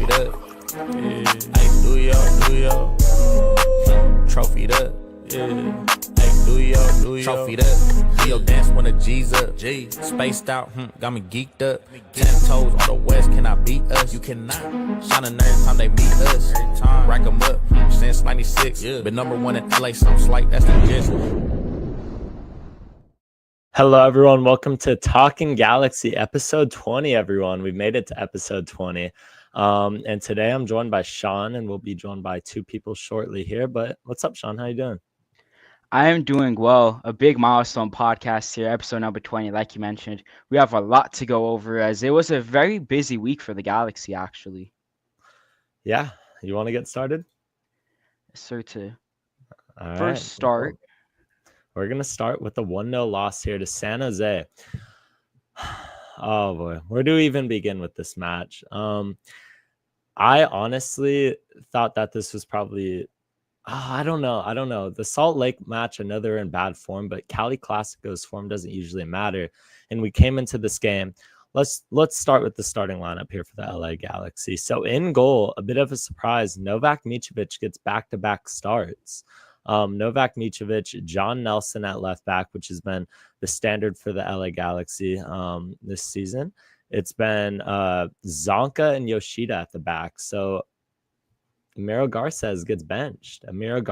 Trophied up. Yeah. Hey, do yo. Trophied up. Yeah. Hey, do yo. Trophied up. Do your dance when the G's up. G. Spaced out. Got me geeked up. 10 toes on the west. Cannot beat us. You cannot. Shining every time they meet us. Every time. Rack 'em up. Since 96. Yeah. Been number one in LA. Something slight. That's the gist. Hello, everyone. Welcome to Talkin Galaxy, episode 20, everyone. We've made it to episode 20. And today I'm joined by Sean, and we'll be joined by two people shortly here. But what's up, Sean? How you doing? I am doing well. A big milestone podcast here, episode number 20, like you mentioned. We have a lot to go over as it was a very busy week for the Galaxy, actually. Yeah. You want to get started? Yes, sir, too. All First right. start. We're going to start with a 1-0 loss here to San Jose. Oh, boy. Where do we even begin with this match? I honestly thought that this was probably... I don't know. The Salt Lake match, I know they're in bad form, but Cali Classico's form doesn't usually matter. And we came into this game. Let's start with the starting lineup here for the LA Galaxy. So in goal, a bit of a surprise, Novak Micovic gets back-to-back starts. Novak Micovic, John Nelson at left back, which has been the standard for the LA Galaxy this season. It's been Zonka and Yoshida at the back. So Amiro Garces gets benched. Miki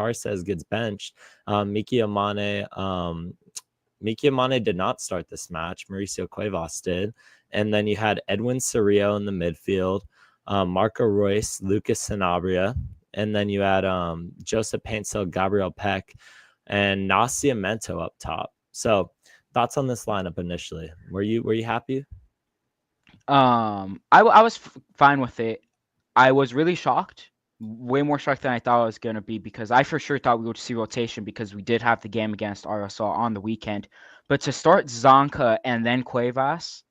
Amane did not start this match. Mauricio Cuevas did. And then you had Edwin Cerrillo in the midfield, Marco Royce, Lucas Sanabria. And then you had Joseph Paintsel, Gabriel Peck, and Nascimento up top. So thoughts on this lineup initially? Were you happy? I was fine with it. I was really shocked. Way more shocked than I thought I was going to be because I for sure thought we would see rotation because we did have the game against RSL on the weekend. But to start Zonka and then Cuevas,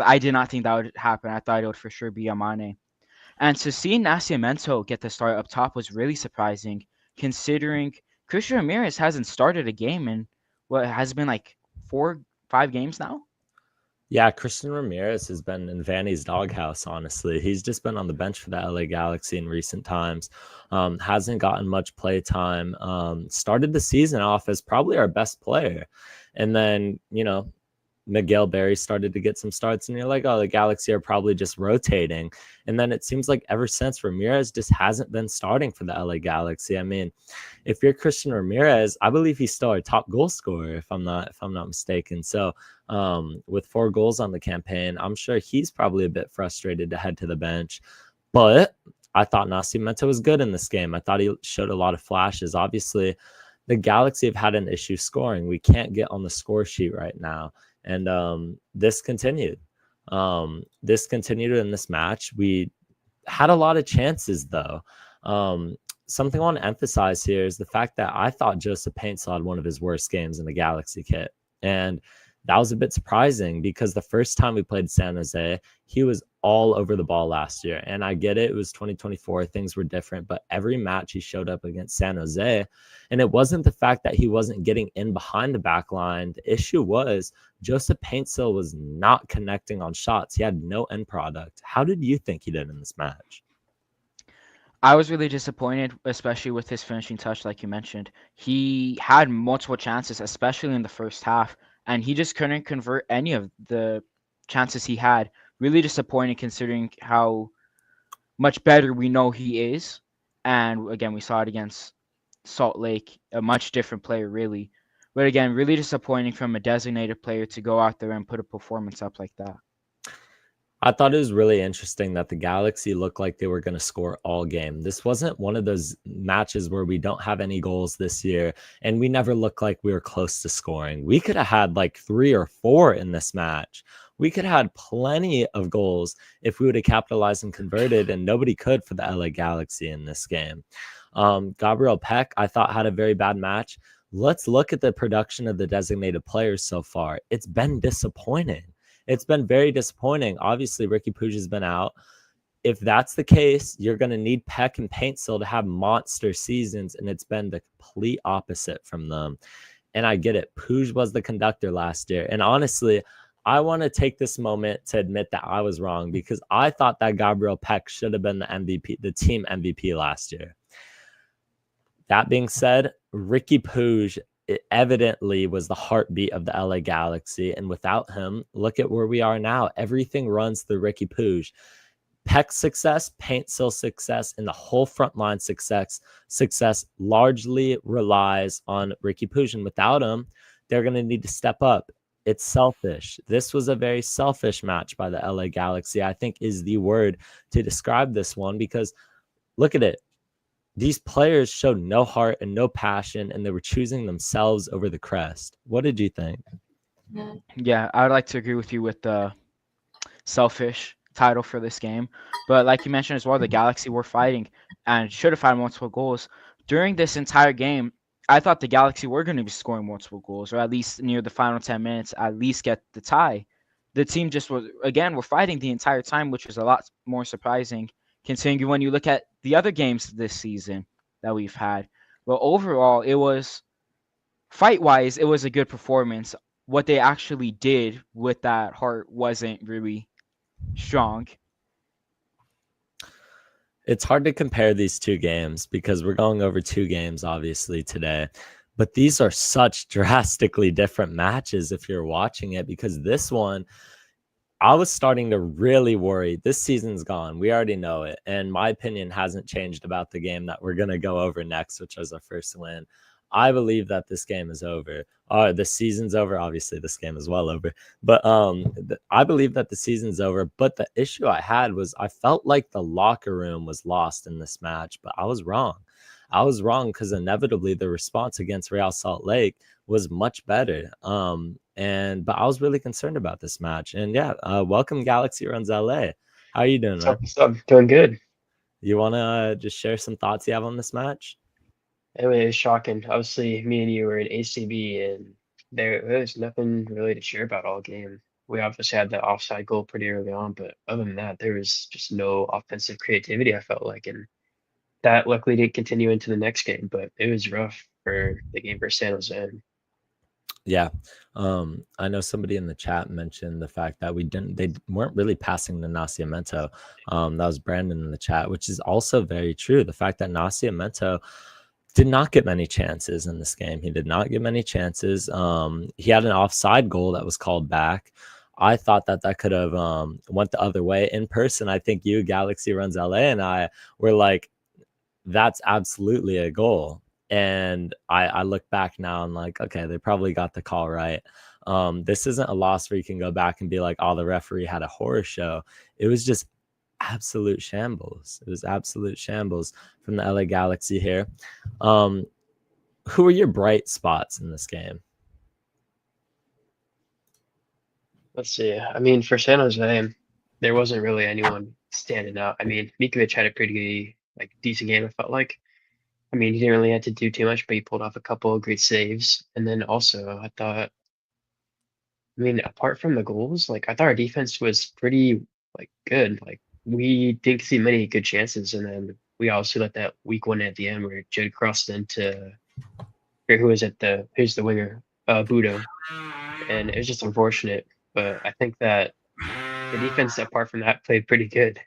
I did not think that would happen. I thought it would for sure be Amane. And to see Nascimento get the start up top was really surprising, considering Christian Ramirez hasn't started a game in what has been like 4-5 games now. Yeah, Christian Ramirez has been in Vanny's doghouse, honestly. He's just been on the bench for the LA Galaxy in recent times. Hasn't gotten much play time. Started the season off as probably our best player. And then, Miguel Berry started to get some starts, and you're like, oh, the Galaxy are probably just rotating. And then it seems like ever since, Ramirez just hasn't been starting for the LA Galaxy. I mean, if you're Christian Ramirez, I believe he's still our top goal scorer, if I'm not mistaken. So with 4 goals on the campaign, I'm sure he's probably a bit frustrated to head to the bench. But I thought Nascimento was good in this game. I thought he showed a lot of flashes. Obviously, the Galaxy have had an issue scoring. We can't get on the score sheet right now. And this continued. This continued in this match. We had a lot of chances, though. Something I want to emphasize here is the fact that I thought Joseph Paintsel had one of his worst games in the Galaxy kit. And that was a bit surprising because the first time we played San Jose, he was all over the ball last year. And I get it. It was 2024. Things were different. But every match he showed up against San Jose. And it wasn't the fact that he wasn't getting in behind the back line. The issue was Joseph Paintsel was not connecting on shots. He had no end product. How did you think he did in this match? I was really disappointed, especially with his finishing touch, like you mentioned. He had multiple chances, especially in the first half, and he just couldn't convert any of the chances he had. Really disappointed considering how much better we know he is. And again, we saw it against Salt Lake, a much different player, really. But again, really disappointing from a designated player to go out there and put a performance up like that. I thought it was really interesting that the Galaxy looked like they were going to score all game. This wasn't one of those matches where we don't have any goals this year, and we never looked like we were close to scoring. We could have had like 3 or 4 in this match. We could have had plenty of goals if we would have capitalized and converted, and nobody could for the LA Galaxy in this game. Gabriel Peck, I thought, had a very bad match. Let's look at the production of the designated players so far. It's been disappointing. It's been very disappointing. Obviously, Ricky Puig has been out. If that's the case, you're going to need Peck and Paintsel to have monster seasons, and it's been the complete opposite from them. And I get it. Puig was the conductor last year. And honestly, I want to take this moment to admit that I was wrong, because I thought that Gabriel Peck should have been the MVP, the team MVP last year. That being said, Ricky Puig evidently was the heartbeat of the LA Galaxy. And without him, look at where we are now. Everything runs through Ricky Puig. Peck's success, Paintsil's success, and the whole frontline success largely relies on Ricky Puig. And without him, they're going to need to step up. It's selfish. This was a very selfish match by the LA Galaxy, I think is the word to describe this one, because look at it. These players showed no heart and no passion, and they were choosing themselves over the crest. What did you think? Yeah, I would like to agree with you with the selfish title for this game. But like you mentioned as well, the Galaxy were fighting and should have had multiple goals. During this entire game, I thought the Galaxy were going to be scoring multiple goals, or at least near the final 10 minutes, at least get the tie. The team just was, again, were fighting the entire time, which was a lot more surprising considering when you look at the other games this season that we've had. But overall, it was fight-wise, it was a good performance. What they actually did with that heart wasn't really strong. It's hard to compare these two games because we're going over two games, obviously, today. But these are such drastically different matches if you're watching it, because this one, I was starting to really worry. This season's gone. We already know it. And my opinion hasn't changed about the game that we're going to go over next, which was our first win. I believe that this game is over. The season's over. Obviously, this game is well over. But I believe that the season's over. But the issue I had was I felt like the locker room was lost in this match. But I was wrong. I was wrong because inevitably the response against Real Salt Lake was much better. But I was really concerned about this match. And yeah, welcome Galaxy Runs LA. How are you doing, man? What's up? Doing good. You want to just share some thoughts you have on this match? Anyway, it's shocking. Obviously, me and you were in ACB, and there's nothing really to cheer about all game. We obviously had the offside goal pretty early on, but other than that, there was just no offensive creativity, I felt like. And that luckily didn't continue into the next game, but it was rough for the game for San Jose. Yeah. I know somebody in the chat mentioned the fact that they weren't really passing to Nascimento. That was Brandon in the chat, which is also very true. The fact that Nascimento did not get many chances in this game. He did not get many chances. He had an offside goal that was called back. I thought that could have went the other way. In person, I think you, Galaxy Runs LA, and I were like, that's absolutely a goal. And I look back now and like, okay, they probably got the call right. This isn't a loss where you can go back and be like, oh, the referee had a horror show. It was just absolute shambles. It was absolute shambles from the LA Galaxy here. Who are your bright spots in this game? Let's see. I mean, for San Jose, there wasn't really anyone standing out. I mean, Micovic had a pretty decent game, I felt like. I mean, he didn't really have to do too much, but he pulled off a couple of great saves. And then also, I mean, apart from the goals, I thought our defense was pretty good. We didn't see many good chances, and then we also let that weak one at the end where Jed crossed into who's the winger, Budo, and it was just unfortunate. But I think that the defense, apart from that, played pretty good.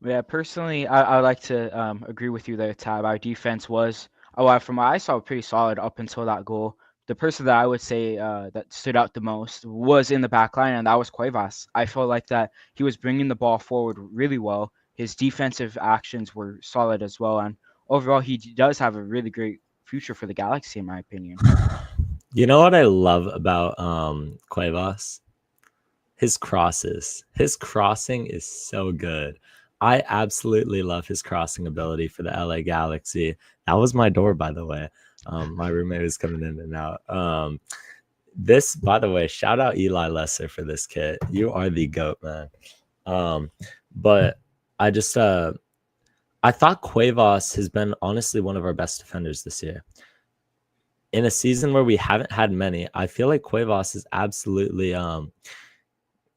Yeah, personally, I would like to agree with you there, Tab. Our defense was, from what I saw, pretty solid up until that goal. The person that I would say that stood out the most was in the back line, and that was Cuevas. I felt like that he was bringing the ball forward really well. His defensive actions were solid as well, and overall, he does have a really great future for the Galaxy, in my opinion. You know what I love about Cuevas? His crosses. His crossing is so good. I absolutely love his crossing ability for the LA Galaxy. That was my door, by the way. My roommate was coming in and out. This, by the way, shout out Eli Lesser for this kit. You are the GOAT, man. But I just, I thought Cuevas has been honestly one of our best defenders this year. In a season where we haven't had many, I feel like Cuevas is absolutely,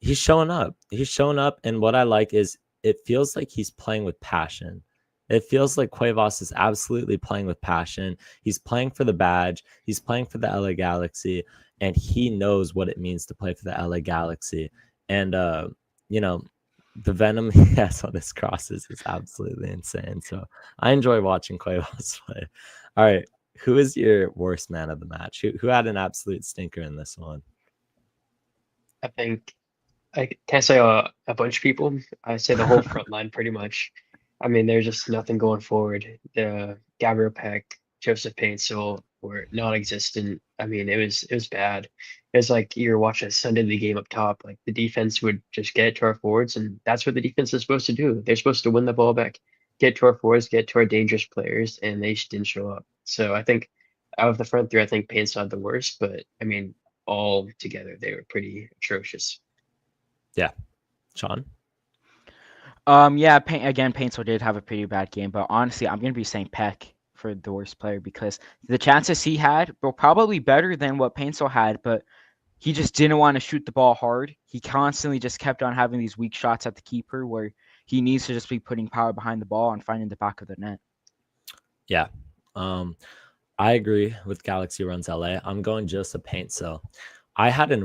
he's showing up. He's showing up, and what I like is it feels like he's playing with passion. It feels like Cuevas is absolutely playing with passion. He's playing for the badge. He's playing for the LA Galaxy. and he knows what it means to play for the LA Galaxy. And you know, the venom he has on his crosses is absolutely insane. So I enjoy watching Cuevas play. All right, who is your worst man of the match? Who had an absolute stinker in this one? I think I can't say a bunch of people. I say the whole front line pretty much. I mean, there's just nothing going forward. The Gabriel Peck, Joseph Paintsel were non-existent. I mean, it was bad. It was like you were watching a Sunday league game up top. Like the defense would just get it to our forwards, and that's what the defense is supposed to do. They're supposed to win the ball back, get to our forwards, get to our dangerous players, and they just didn't show up. So I think out of the front three, I think Paintsel had the worst, but I mean, all together they were pretty atrocious. Yeah, Sean. Yeah, Paintsel did have a pretty bad game, but honestly, I'm gonna be saying Peck for the worst player because the chances he had were probably better than what Paintsel had, but he just didn't want to shoot the ball hard. He constantly just kept on having these weak shots at the keeper where he needs to just be putting power behind the ball and finding the back of the net. Yeah. I agree with Galaxy runs LA. I'm going Joseph Paintsel. I had a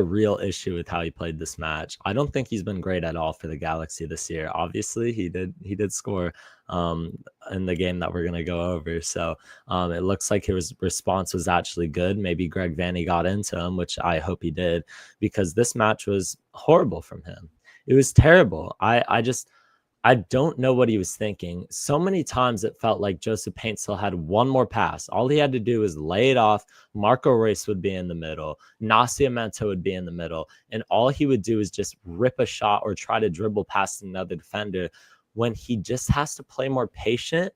real issue with how he played this match. I don't think he's been great at all for the Galaxy this year. Obviously, he did score in the game that we're gonna go over. So it looks like his response was actually good. Maybe Greg Vanney got into him, which I hope he did, because this match was horrible from him. It was terrible. I don't know what he was thinking. So many times it felt like Joseph Paintsel had one more pass. All he had to do was lay it off. Marco Reus would be in the middle. Nascimento would be in the middle. And all he would do is just rip a shot or try to dribble past another defender when he just has to play more patient.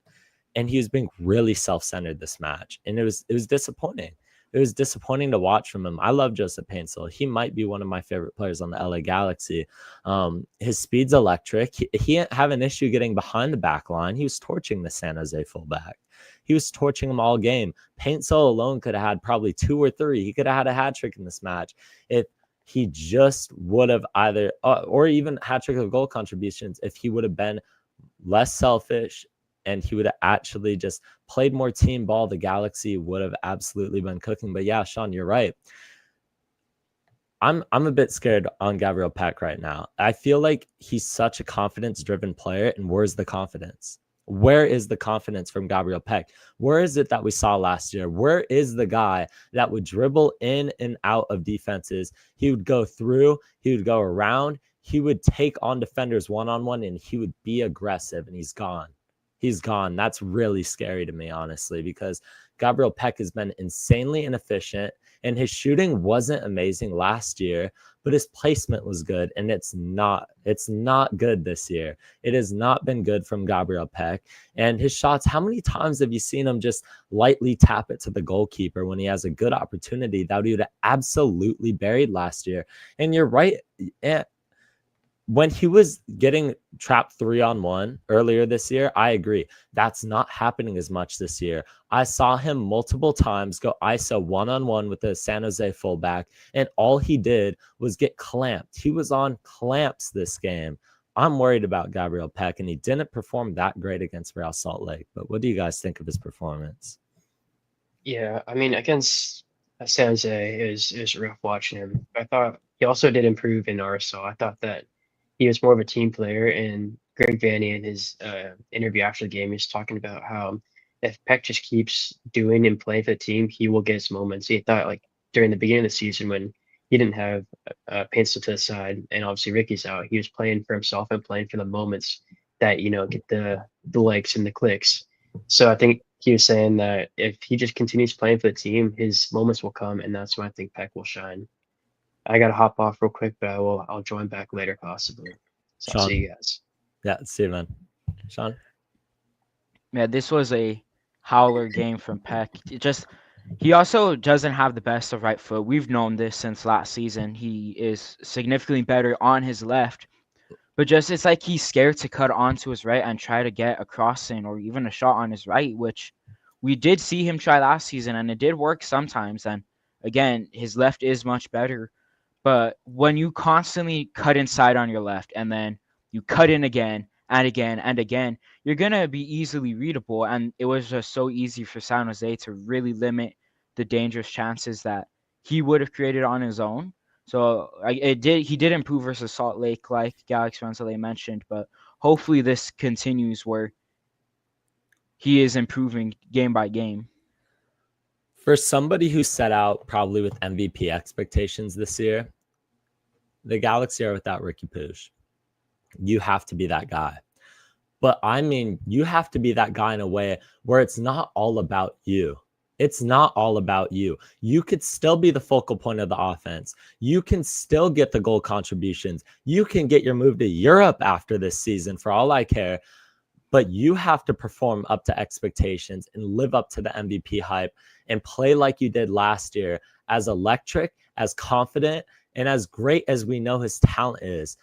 And he was being really self-centered this match. And it was disappointing. It was disappointing to watch from him. I love Joseph Paintsel. He might be one of my favorite players on the LA Galaxy. His speed's electric. He didn't have an issue getting behind the back line. He was torching the San Jose fullback. He was torching him all game. Paintsel alone could have had probably 2 or 3. He could have had a hat trick in this match if he just would have either, or even hat trick of goal contributions, if he would have been less selfish and he would have actually just played more team ball, the Galaxy would have absolutely been cooking. But yeah, Sean, you're right. I'm a bit scared on Gabriel Peck right now. I feel like he's such a confidence-driven player, and where's the confidence? Where is the confidence from Gabriel Peck? Where is it that we saw last year? Where is the guy that would dribble in and out of defenses? He would go through, he would go around, he would take on defenders one-on-one, and he would be aggressive, and he's gone. He's gone. That's really scary to me, honestly, because Gabriel Peck has been insanely inefficient, and his shooting wasn't amazing last year, but his placement was good, and it's not good this year. It has not been good from Gabriel Peck. And his shots, how many times have you seen him just lightly tap it to the goalkeeper when he has a good opportunity that he would have absolutely buried last year? And you're right. When he was getting trapped 3-on-1 earlier this year, I agree. That's not happening as much this year. I saw him multiple times go ISO 1-on-1 with the San Jose fullback, and all he did was get clamped. He was on clamps this game. I'm worried about Gabriel Peck, and he didn't perform that great against Real Salt Lake. But what do you guys think of his performance? Yeah, I mean, against San Jose, it was rough watching him. I thought he also did improve in RSL. I thought that he was more of a team player, and Greg Vanney in his interview after the game, he's talking about how if Peck just keeps doing and playing for the team, he will get his moments. He thought like during the beginning of the season when he didn't have Paintsel to the side and obviously Ricky's out, he was playing for himself and playing for the moments that get the likes and the clicks. So I think he was saying that if he just continues playing for the team, his moments will come, and that's when I think Peck will shine. I gotta hop off real quick, but I'll join back later possibly. So I'll Sean? see you guys. Yeah, see you, man. Sean? Yeah, this was a howler game from Peck. He also doesn't have the best of right foot. We've known this since last season. He is significantly better on his left, but just it's like he's scared to cut onto his right and try to get a crossing or even a shot on his right, which we did see him try last season, and it did work sometimes. And again, his left is much better. But when you constantly cut inside on your left and then you cut in again and again and again, you're going to be easily readable. And it was just so easy for San Jose to really limit the dangerous chances that he would have created on his own. So he did improve versus Salt Lake, like Galaxy fans that they mentioned, but hopefully this continues where he is improving game by game. For somebody who set out probably with MVP expectations this year, the Galaxy are without Ricky Puig. You have to be that guy. But I mean, you have to be that guy in a way where it's not all about you. It's not all about you. You could still be the focal point of the offense. You can still get the goal contributions. You can get your move to Europe after this season, for all I care. But you have to perform up to expectations and live up to the MVP hype and play like you did last year, as electric, as confident, and as great as we know his talent is.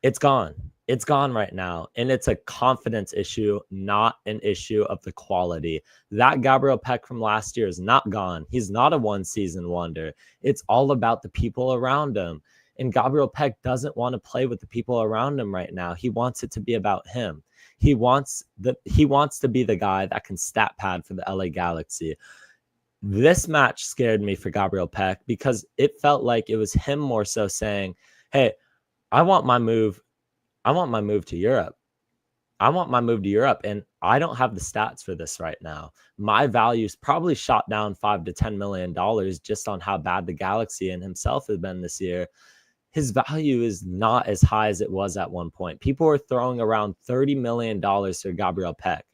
It's gone. It's gone right now. And it's a confidence issue, not an issue of the quality. That Gabriel Peck from last year is not gone. He's not a one-season wonder. It's all about the people around him. And Gabriel Peck doesn't want to play with the people around him right now. He wants it to be about him. He wants to be the guy that can stat pad for the LA Galaxy. This match scared me for Gabriel Peck because it felt like it was him more so saying, hey, I want my move to Europe. I want my move to Europe, and I don't have the stats for this right now. My value's probably shot down $5 to $10 million just on how bad the Galaxy and himself have been this year. His value is not as high as it was at one point. People were throwing around $30 million for Gabriel Peck.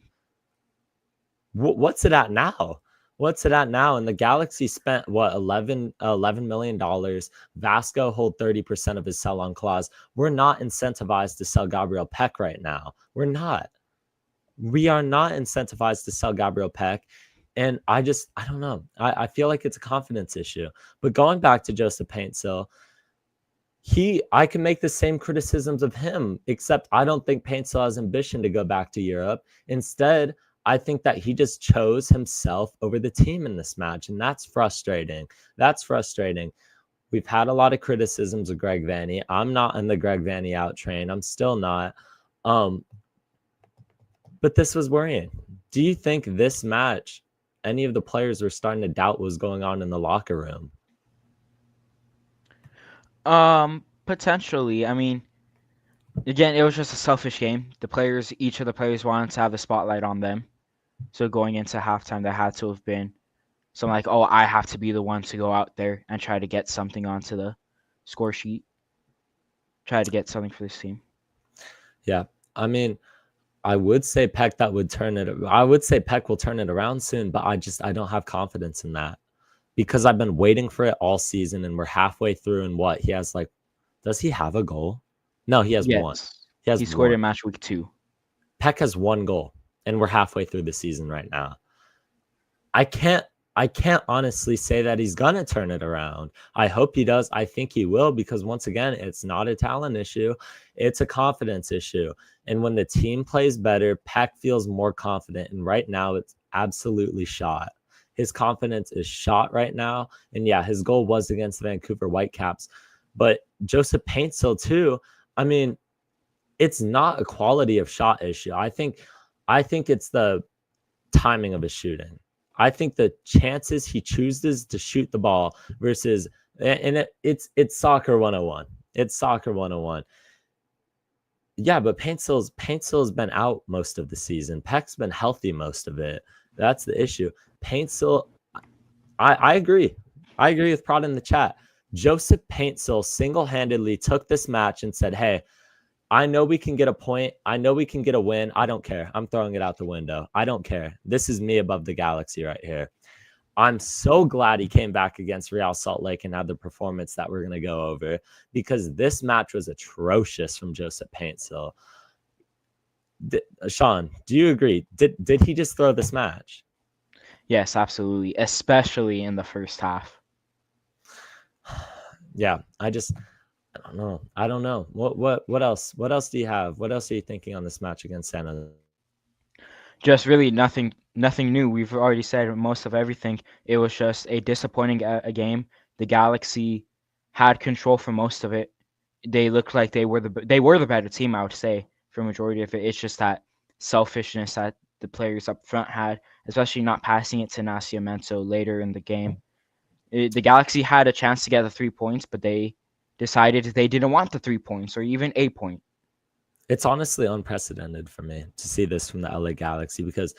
What's it at now? What's it at now? And the Galaxy spent, $11 million. Vasco hold 30% of his sell-on clause. We're not incentivized to sell Gabriel Peck right now. We're not. We are not incentivized to sell Gabriel Peck. And I don't know. I feel like it's a confidence issue. But going back to Joseph Paintsil, I can make the same criticisms of him, except I don't think Paintsil has ambition to go back to Europe. Instead, I think that he just chose himself over the team in this match, and that's frustrating. That's frustrating. We've had a lot of criticisms of Greg Vanney. I'm not in the Greg Vanney out train. I'm still not. But this was worrying. Do you think this match, any of the players were starting to doubt what was going on in the locker room? Potentially. I mean, again, it was just a selfish game. Each of the players wanted to have the spotlight on them. So going into halftime, there had to have been some like, oh, I have to be the one to go out there and try to get something onto the score sheet. Try to get something for this team. Yeah. I mean, I would say Peck will turn it around soon, but I don't have confidence in that because I've been waiting for it all season and we're halfway through and what he has does he have a goal? No, he has one. He scored in match week 2. Peck has 1 goal and we're halfway through the season right now. I can't honestly say that he's going to turn it around. I hope he does. I think he will because once again, it's not a talent issue. It's a confidence issue. And when the team plays better, Peck feels more confident. And right now it's absolutely shot. His confidence is shot right now. And yeah, his goal was against the Vancouver Whitecaps. But Joseph Paintsil too, I mean, it's not a quality of shot issue. I think it's the timing of his shooting. I think the chances he chooses to shoot the ball versus, and it's soccer 101. It's soccer 101. Yeah, but Paintsil's been out most of the season. Peck's been healthy most of it. That's the issue. Paintsil, I agree. I agree with Prod in the chat. Joseph Paintsil single-handedly took this match and said, hey, I know we can get a point. I know we can get a win. I don't care. I'm throwing it out the window. I don't care. This is me above the Galaxy right here. I'm so glad he came back against Real Salt Lake and had the performance that we're going to go over because this match was atrocious from Joseph Paintsil. Sean, do you agree? Did he just throw this match? Yes, absolutely. Especially in the first half. Yeah, I don't know. What else? What else do you have? What else are you thinking on this match against San Jose? Just really nothing new. We've already said most of everything. It was just a disappointing game. The Galaxy had control for most of it. They looked like they were the better team, I would say, for a majority of it. It's just that selfishness that the players up front had, especially not passing it to Nascimento later in the game. The Galaxy had a chance to get the 3 points, but they decided they didn't want the 3 points or even a point. It's honestly unprecedented for me to see this from the LA Galaxy because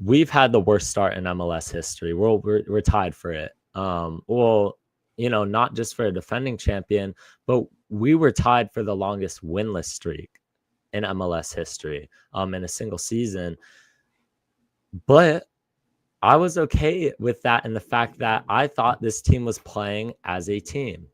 we've had the worst start in MLS history. We're tied for it. Well, not just for a defending champion, but we were tied for the longest winless streak in MLS history in a single season. But I was okay with that and the fact that I thought this team was playing as a team.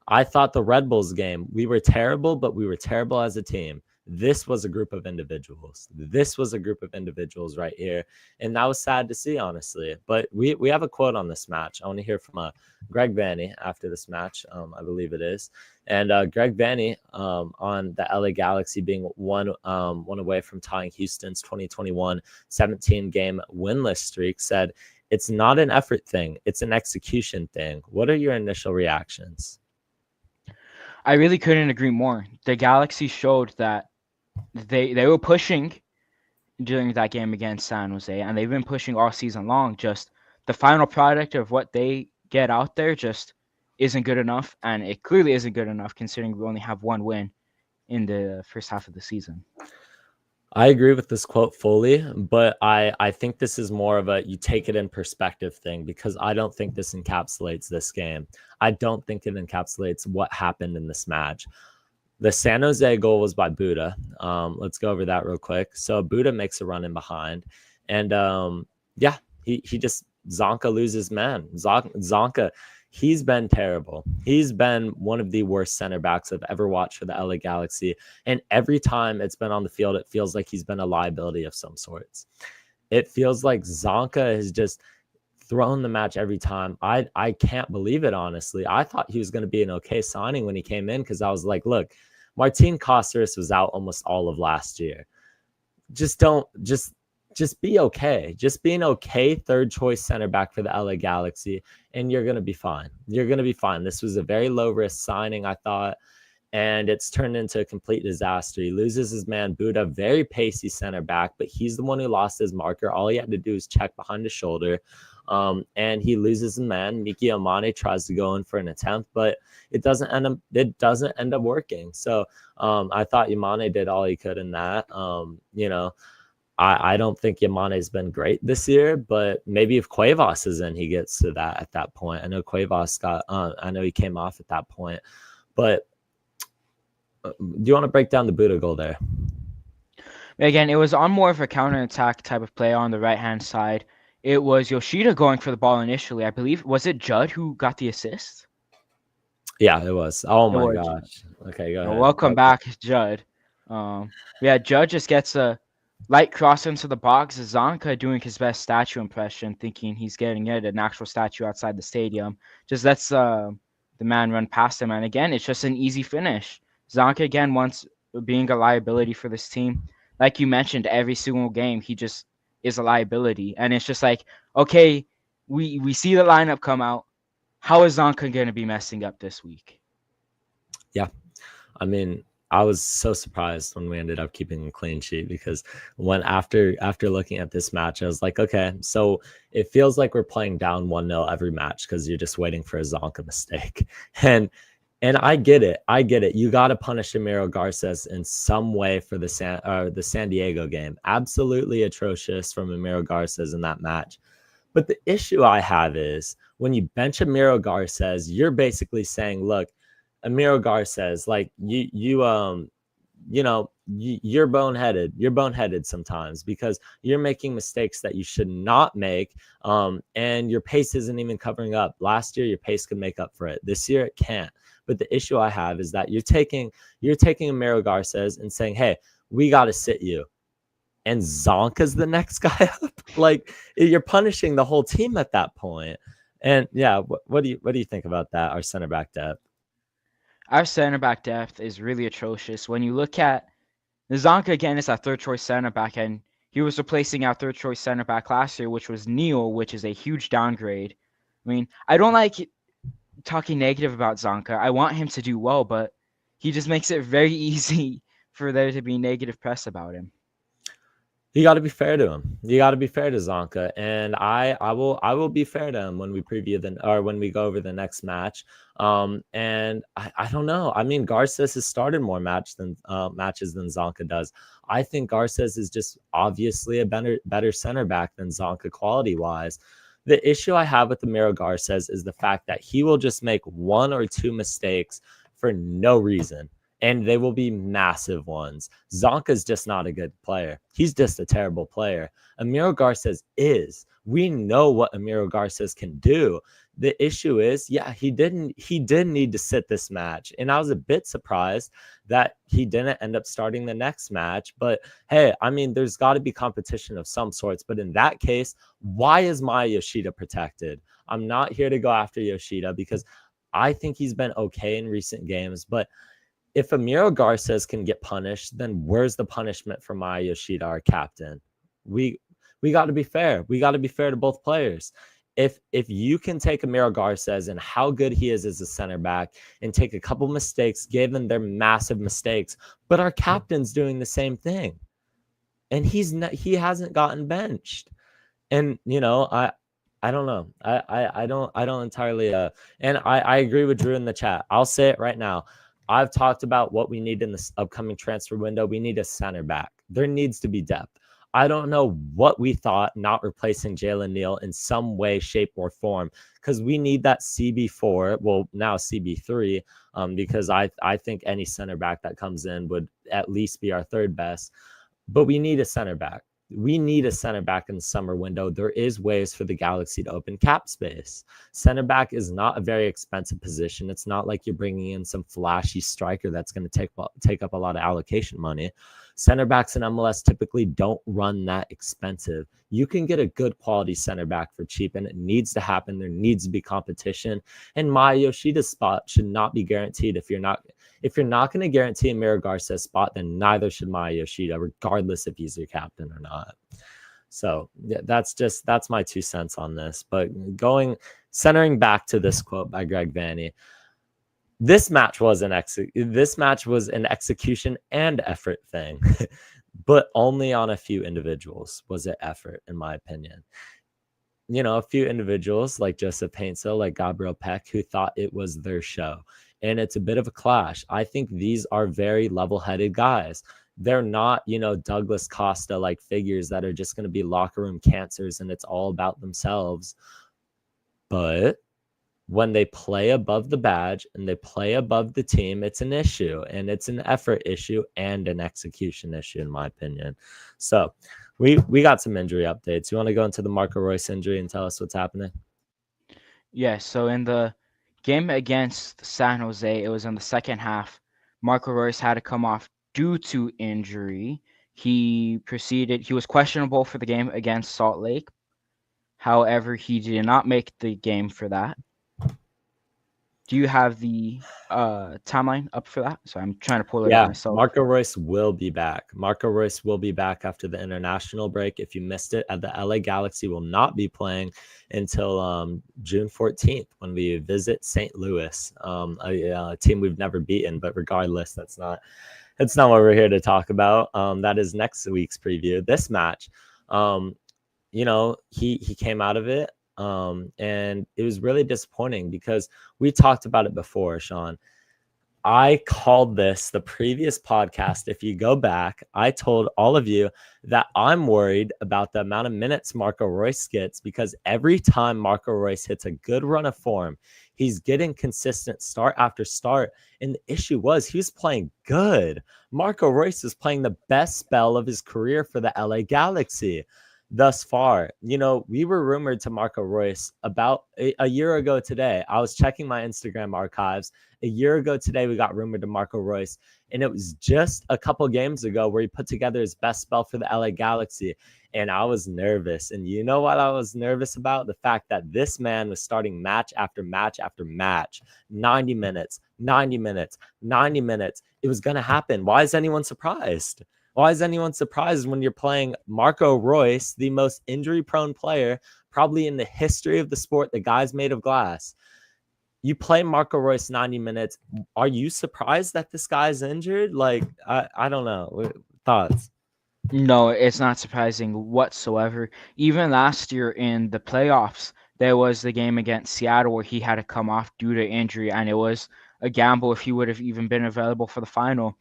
I thought the Red Bulls game, we were terrible, but we were terrible as a team. This was a group of individuals. This was a group of individuals right here. And that was sad to see, honestly. But we have a quote on this match. I want to hear from Greg Vanny after this match, I believe it is. And Greg Vanny on the LA Galaxy being one away from tying Houston's 2021 17-game winless streak said, "It's not an effort thing. It's an execution thing." What are your initial reactions? I really couldn't agree more. The Galaxy showed that they were pushing during that game against San Jose, and they've been pushing all season long. Just the final product of what they get out there just isn't good enough, and it clearly isn't good enough considering we only have one win in the first half of the season. I agree with this quote fully, but I think this is more of a you take it in perspective thing because I don't think this encapsulates this game. I don't think it encapsulates what happened in this match. The San Jose goal was by Buda. Let's go over that real quick. So Buda makes a run in behind, and he just Zonka loses man. Zonka, he's been terrible. He's been one of the worst center backs I've ever watched for the LA Galaxy. And every time it's been on the field, it feels like he's been a liability of some sorts. It feels like Zonka has just thrown the match every time. I can't believe it, honestly. I thought he was going to be an okay signing when he came in because I was like, look, Martin Cáceres was out almost all of last year. Just be okay. Just be an okay third choice center back for the LA Galaxy, and you're going to be fine. You're going to be fine. This was a very low risk signing, I thought, and it's turned into a complete disaster. He loses his man Buda, very pacey center back, but he's the one who lost his marker. All he had to do is check behind his shoulder, and he loses his man. Miki Amane tries to go in for an attempt, but it doesn't end up working. So I thought Yamane did all he could in that. I don't think Yamane's been great this year, but maybe if Cuevas is in, he gets to that at that point. I know Cuevas I know he came off at that point, but do you want to break down the Buda goal there? Again, it was on more of a counterattack type of play on the right-hand side. It was Yoshida going for the ball initially. I believe, was it Judd who got the assist? Yeah, it was. Oh my gosh. Okay, go ahead. Welcome back, Judd. Judd just gets a light cross into the box. Zonka doing his best statue impression, thinking he's getting it, an actual statue outside the stadium. Just lets the man run past him. And again, it's just an easy finish. Zonka, again, once being a liability for this team. Like you mentioned, every single game, he just is a liability. And it's just like, okay, we see the lineup come out. How is Zonka going to be messing up this week? Yeah. I mean, I was so surprised when we ended up keeping a clean sheet because when after looking at this match, I was like, okay, so it feels like we're playing down 1-0 every match because you're just waiting for a Zonka mistake. And I get it. You got to punish Emiro Garces in some way for the San Diego game. Absolutely atrocious from Emiro Garces in that match. But the issue I have is when you bench Emiro Garces, you're basically saying, look, Emiro Garces, like you're boneheaded. You're boneheaded sometimes because you're making mistakes that you should not make. And your pace isn't even covering up. Last year, your pace could make up for it. This year, it can't. But the issue I have is that you're taking Emiro Garces and saying, hey, we got to sit you. And Zonka's the next guy up. Like you're punishing the whole team at that point. And yeah, what do you think about that? Our center back depth. Our center back depth is really atrocious. When you look at Zonka, again, is our third choice center back, and he was replacing our third choice center back last year, which was Neil, which is a huge downgrade. I mean, I don't like talking negative about Zonka. I want him to do well, but he just makes it very easy for there to be negative press about him. You got to be fair to him. You got to be fair to Zonka, and I will be fair to him when we preview when we go over the next match. And I don't know. I mean, Garces has started more matches than Zonka does. I think Garces is just obviously a better center back than Zonka quality wise. The issue I have with Amiro Garces is the fact that he will just make one or two mistakes for no reason, and they will be massive ones. Zonka's just not a good player. He's just a terrible player. Amiro Garces is. We know what Amiro Garces can do. The issue is, yeah, he did need to sit this match. And I was a bit surprised that he didn't end up starting the next match. But hey, I mean, there's got to be competition of some sorts. But in that case, why is Maya Yoshida protected? I'm not here to go after Yoshida because I think he's been okay in recent games. But if Amiro Garces can get punished, then where's the punishment for Maya Yoshida, our captain? We got to be fair. We got to be fair to both players. If you can take Amiro Garces and how good he is as a center back and take a couple mistakes, given their massive mistakes, but our captain's doing the same thing, and he hasn't gotten benched, and I don't know. I don't entirely and I agree with Drew in the chat. I'll say it right now. I've talked about what we need in this upcoming transfer window. We need a center back. There needs to be depth. I don't know what we thought not replacing Jalen Neal in some way, shape, or form, because we need that CB4, well, now CB3, because I think any center back that comes in would at least be our third best. But we need a center back. We need a center back in the summer window. There is ways for the Galaxy to open cap space. Center back is not a very expensive position. It's not like you're bringing in some flashy striker that's going to take up a lot of allocation money. Center backs in MLS typically don't run that expensive. You can get a good quality center back for cheap, and it needs to happen. There needs to be competition. And Maya Yoshida's spot should not be guaranteed. If you're not going to guarantee Amiro Garces' spot, then neither should Maya Yoshida, regardless if he's your captain or not. So yeah, that's my 2 cents on this. But centering back to this quote by Greg Vanney, this match was an execution and effort thing, but only on a few individuals was it effort, in my opinion. A few individuals like Joseph Paintsil, like Gabriel Peck, who thought it was their show. And it's a bit of a clash. I think these are very level-headed guys. They're not, Douglas Costa like figures that are just going to be locker room cancers and it's all about themselves. But when they play above the badge and they play above the team, it's an issue, and it's an effort issue and an execution issue, in my opinion. So we got some injury updates. You want to go into the Marco Royce injury and tell us what's happening? Yeah, so in the game against San Jose, it was in the second half. Marco Royce had to come off due to injury. He was questionable for the game against Salt Lake. However, he did not make the game for that. Do you have the timeline up for that? So I'm trying to pull it up myself. Marco Royce will be back. Marco Royce will be back after the international break. If you missed it, the LA Galaxy will not be playing until June 14th when we visit St. Louis, a team we've never beaten. But regardless, that's not what we're here to talk about. That is next week's preview. This match, he came out of it. And it was really disappointing because we talked about it before, Sean. I called this the previous podcast. If you go back, I told all of you that I'm worried about the amount of minutes Marco Royce gets, because every time Marco Royce hits a good run of form, he's getting consistent start after start. And the issue was he was playing good. Marco Royce is playing the best spell of his career for the LA Galaxy thus far. We were rumored to Marco Royce about a year ago today. I was checking my Instagram archives. A year ago today, we got rumored to Marco Royce, and it was just a couple games ago where he put together his best spell for the LA Galaxy, and I was nervous. And you know what I was nervous about? The fact that this man was starting match after match after match, 90 minutes, 90 minutes, 90 minutes. It was going to happen. Why is anyone surprised? Why is anyone surprised when you're playing Marco Royce, the most injury-prone player probably in the history of the sport? The guy's made of glass. You play Marco Royce 90 minutes. Are you surprised that this guy's injured? Like, I don't know. Thoughts? No, it's not surprising whatsoever. Even last year in the playoffs, there was the game against Seattle where he had to come off due to injury, and it was a gamble if he would have even been available for the final.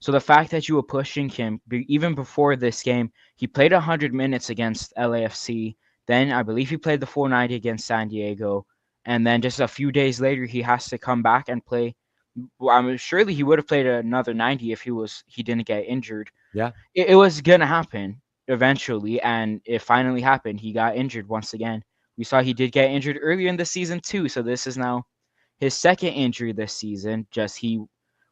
So the fact that you were pushing him, even before this game, he played 100 minutes against LAFC. Then I believe he played the full 90 against San Diego. And then just a few days later, he has to come back and play. Well, I mean, surely he would have played another 90 if he didn't get injured. Yeah. It was gonna happen eventually, and it finally happened. He got injured once again. We saw he did get injured earlier in the season too, so this is now his second injury this season. Just he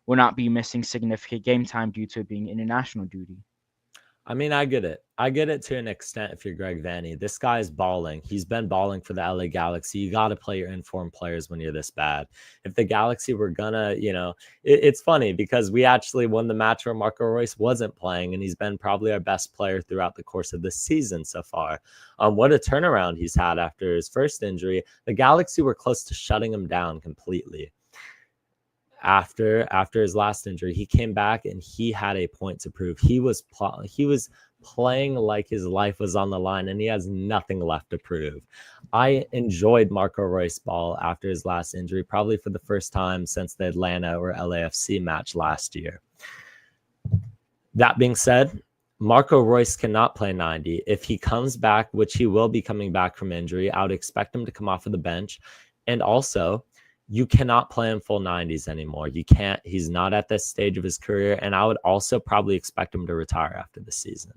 will not be missing significant game time due to being international duty. I mean, I get it. I get it to an extent if you're Greg Vanney. This guy is balling. He's been balling for the LA Galaxy. You got to play your informed players when you're this bad. If the Galaxy were gonna, it's funny because we actually won the match where Marco Reus wasn't playing, and he's been probably our best player throughout the course of the season so far. What a turnaround he's had after his first injury. The Galaxy were close to shutting him down completely. After his last injury, he came back and he had a point to prove. He was playing like his life was on the line, and he has nothing left to prove. I enjoyed Marco Reus ball after his last injury, probably for the first time since the Atlanta or LAFC match last year. That being said, Marco Reus cannot play 90. If he comes back, which he will be coming back from injury, I would expect him to come off of the bench. And also, you cannot play him full 90s anymore. You can't. He's not at this stage of his career. And I would also probably expect him to retire after the season.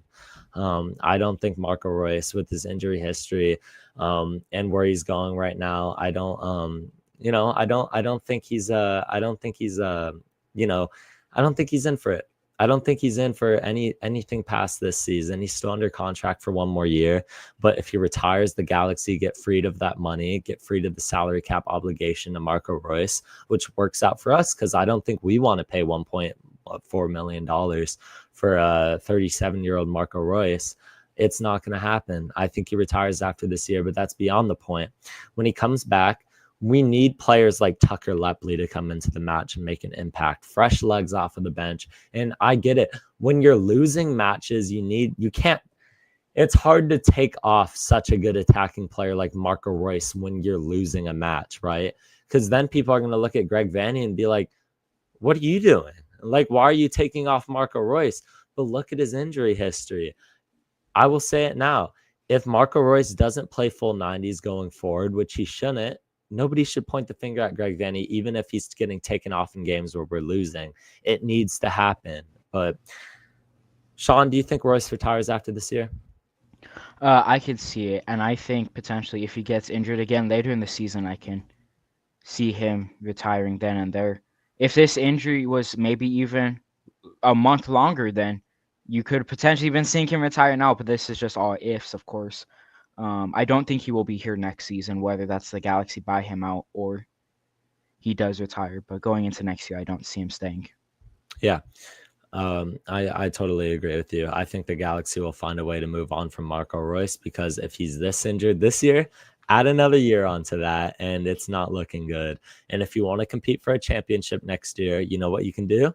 I don't think Marco Reus, with his injury history and where he's going right now, I don't think he's in for it. I don't think he's in for anything past this season. He's still under contract for one more year. But if he retires, the Galaxy get freed of that money, get freed of the salary cap obligation to Marco Reus, which works out for us because I don't think we want to pay $1.4 million for a 37-year-old Marco Reus. It's not going to happen. I think he retires after this year, but that's beyond the point. When he comes back, we need players like Tucker Lepley to come into the match and make an impact, fresh legs off of the bench. And I get it. When you're losing matches, it's hard to take off such a good attacking player like Marco Reus when you're losing a match, right? Because then people are going to look at Greg Vanney and be like, what are you doing? Like, why are you taking off Marco Reus? But look at his injury history. I will say it now. If Marco Reus doesn't play full 90s going forward, which he shouldn't, nobody should point the finger at Greg Vanney, even if he's getting taken off in games where we're losing. It needs to happen. But Sean, do you think Reus retires after this year? I can see it, and I think potentially if he gets injured again later in the season, I can see him retiring then and there. If this injury was maybe even a month longer, then you could potentially been seeing him retire now, but this is just all ifs, of course. I don't think he will be here next season, whether that's the Galaxy buy him out or he does retire. But going into next year, I don't see him staying. Yeah, I totally agree with you. I think the Galaxy will find a way to move on from Marco Reus because if he's this injured this year, add another year onto that, and it's not looking good. And if you want to compete for a championship next year, you know what you can do?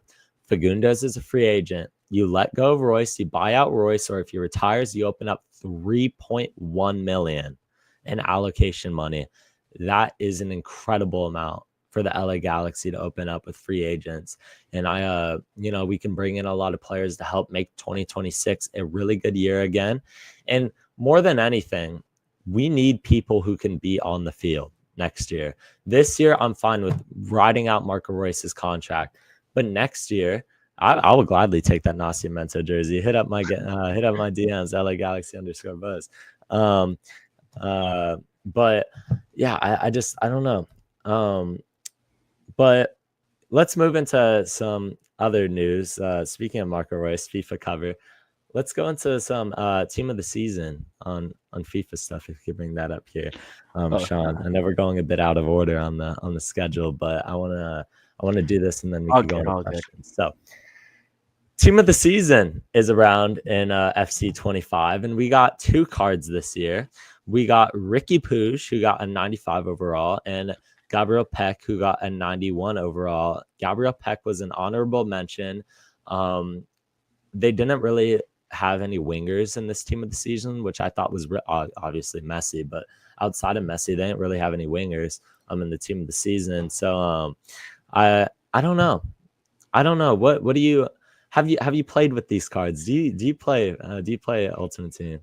Fagundes is a free agent. You let go of Reus, you buy out Reus, or if he retires, you open up $3.1 million in allocation money. That is an incredible amount for the LA Galaxy to open up with free agents. And we can bring in a lot of players to help make 2026 a really good year again. And more than anything, we need people who can be on the field next year. This year, I'm fine with riding out Marco Reus's contract. But next year, I will gladly take that Nascimento jersey. Hit up my DMs, LA Galaxy _buzz. But yeah, I don't know. But let's move into some other news. Speaking of Marco Reus, FIFA cover. Let's go into some team of the season on FIFA stuff. If you could bring that up here, Sean. I know we're going a bit out of order on the schedule, but I want to do this and then we can go into questions. So, team of the season is around in FC 25, and we got two cards this year. We got Ricky Puig, who got a 95 overall, and Gabriel Peck, who got a 91 overall. Gabriel Peck was an honorable mention. They didn't really have any wingers in this team of the season, which I thought was obviously Messi, but outside of Messi, they didn't really have any wingers in the team of the season. So I don't know. What do you have you played with these cards? Do you play Ultimate Team?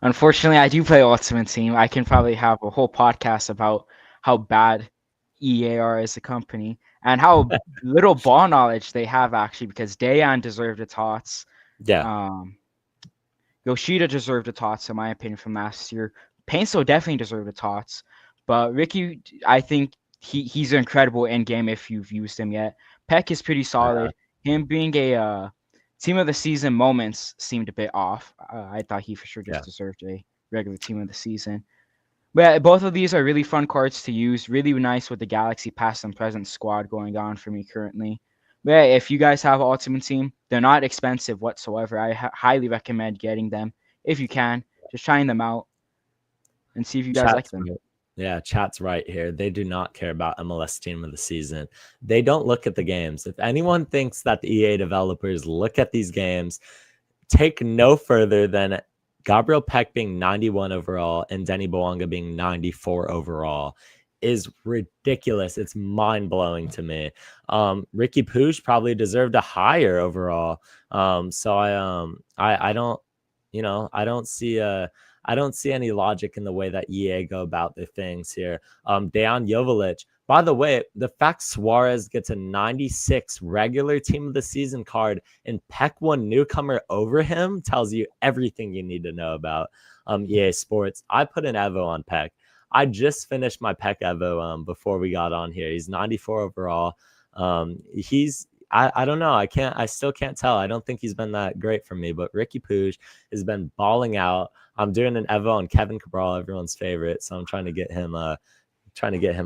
Unfortunately, I do play Ultimate Team. I can probably have a whole podcast about how bad EA are as a company and how little ball knowledge they have, actually, because Dayan deserved a tots. Yeah. Yoshida deserved a tots, in my opinion, from last year. Painso definitely deserved a tots. But Ricky, I think he's incredible in game if you've used him yet. Peck is pretty solid. Him being a team of the season moments seemed a bit off. I thought he for sure just deserved a regular team of the season. But both of these are really fun cards to use. Really nice with the Galaxy past and present squad going on for me currently. But yeah, if you guys have Ultimate Team, they're not expensive whatsoever. I highly recommend getting them if you can. Just trying them out and see if you guys like them. Yeah, chat's right here. They do not care about MLS team of the season. They don't look at the games. If anyone thinks that the EA developers look at these games, take no further than Gabriel Peck being 91 overall and Denny Bouanga being 94 overall is ridiculous. It's mind-blowing to me. Ricky Puig probably deserved a higher overall. So I don't, I don't see any logic in the way that EA go about the things here. Dejan Joveljic. By the way, the fact Suarez gets a 96 regular team of the season card and Peck won newcomer over him tells you everything you need to know about EA Sports. I put an Evo on Peck. I just finished my Peck Evo before we got on here. He's 94 overall. I don't know. I still can't tell. I don't think he's been that great for me, but Ricky Puig has been balling out. I'm doing an Evo on Kevin Cabral, everyone's favorite. So I'm trying to get him a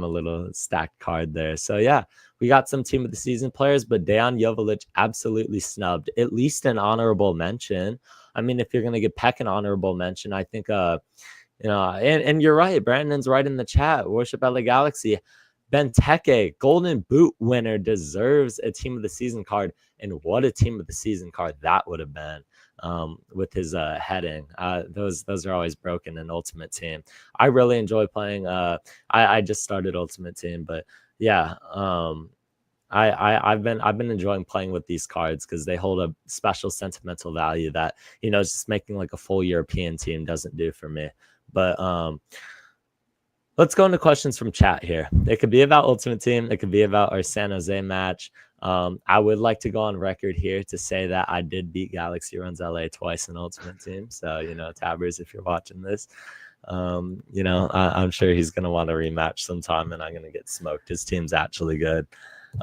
little stacked card there. So yeah, we got some team of the season players, but Dejan Joveljic absolutely snubbed, at least an honorable mention. I mean, if you're going to give Peck an honorable mention, I think, and you're right. Brandon's right in the chat. Worship LA Galaxy. Benteke, Golden Boot winner, deserves a team of the season card. And what a team of the season card that would have been with his heading. Those are always broken in Ultimate Team. I really enjoy playing. I just started Ultimate Team, but yeah, I've been enjoying playing with these cards because they hold a special sentimental value that just making like a full European team doesn't do for me. But let's go into questions from chat here. It could be about Ultimate Team. It could be about our San Jose match. I would like to go on record here to say that I did beat Galaxy Runs LA twice in Ultimate Team. So, Tabbers, if you're watching this, I'm sure he's going to want a rematch sometime and I'm going to get smoked. His team's actually good.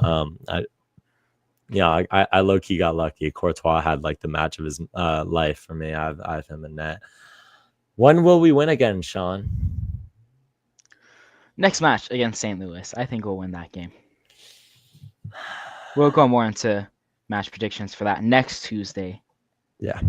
I low-key got lucky. Courtois had like the match of his life for me. I have him in net. When will we win again, Sean? Next match against St. Louis. I think we'll win that game. We'll go more into match predictions for that next Tuesday. Yeah.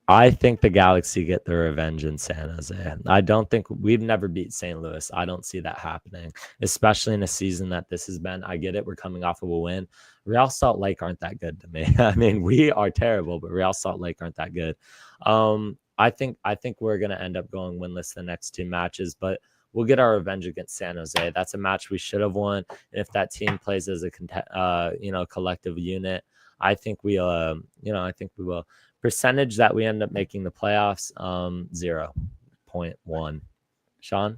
I think the Galaxy get their revenge in San Jose. I don't think we've never beat St. Louis. I don't see that happening, especially in a season that this has been. I get it. We're coming off of a win. Real Salt Lake aren't that good to me. I mean, we are terrible, but Real Salt Lake aren't that good. I think we're going to end up going winless the next two matches, but we'll get our revenge against San Jose. That's a match we should have won. And if that team plays as a collective unit, I think we will. Percentage that we end up making the playoffs, 0.1. Sean?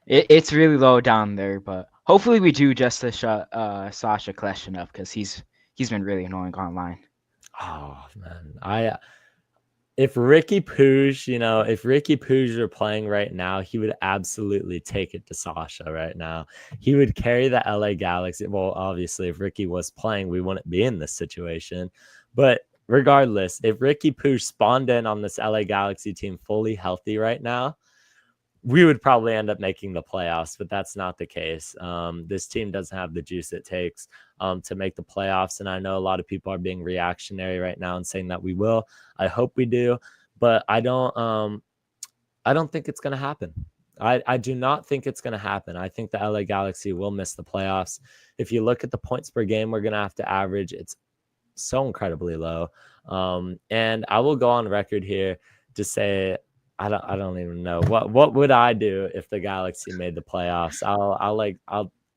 It's really low down there, but hopefully we do just to shut Sasha Kleshin up because he's been really annoying online. Oh man, if Ricky Puig were playing right now, he would absolutely take it to Sasha right now. He would carry the LA Galaxy. Well, obviously, if Ricky was playing, we wouldn't be in this situation. But regardless, if Ricky Puig spawned in on this LA Galaxy team fully healthy right now, we would probably end up making the playoffs, but that's not the case. This team doesn't have the juice it takes to make the playoffs. And I know a lot of people are being reactionary right now and saying that we will. I hope we do, but I don't think it's going to happen. I do not think it's going to happen. I think the LA Galaxy will miss the playoffs. If you look at the points per game, we're going to have to average. It's so incredibly low. And I will go on record here to say I don't even know what would I do if the Galaxy made the playoffs.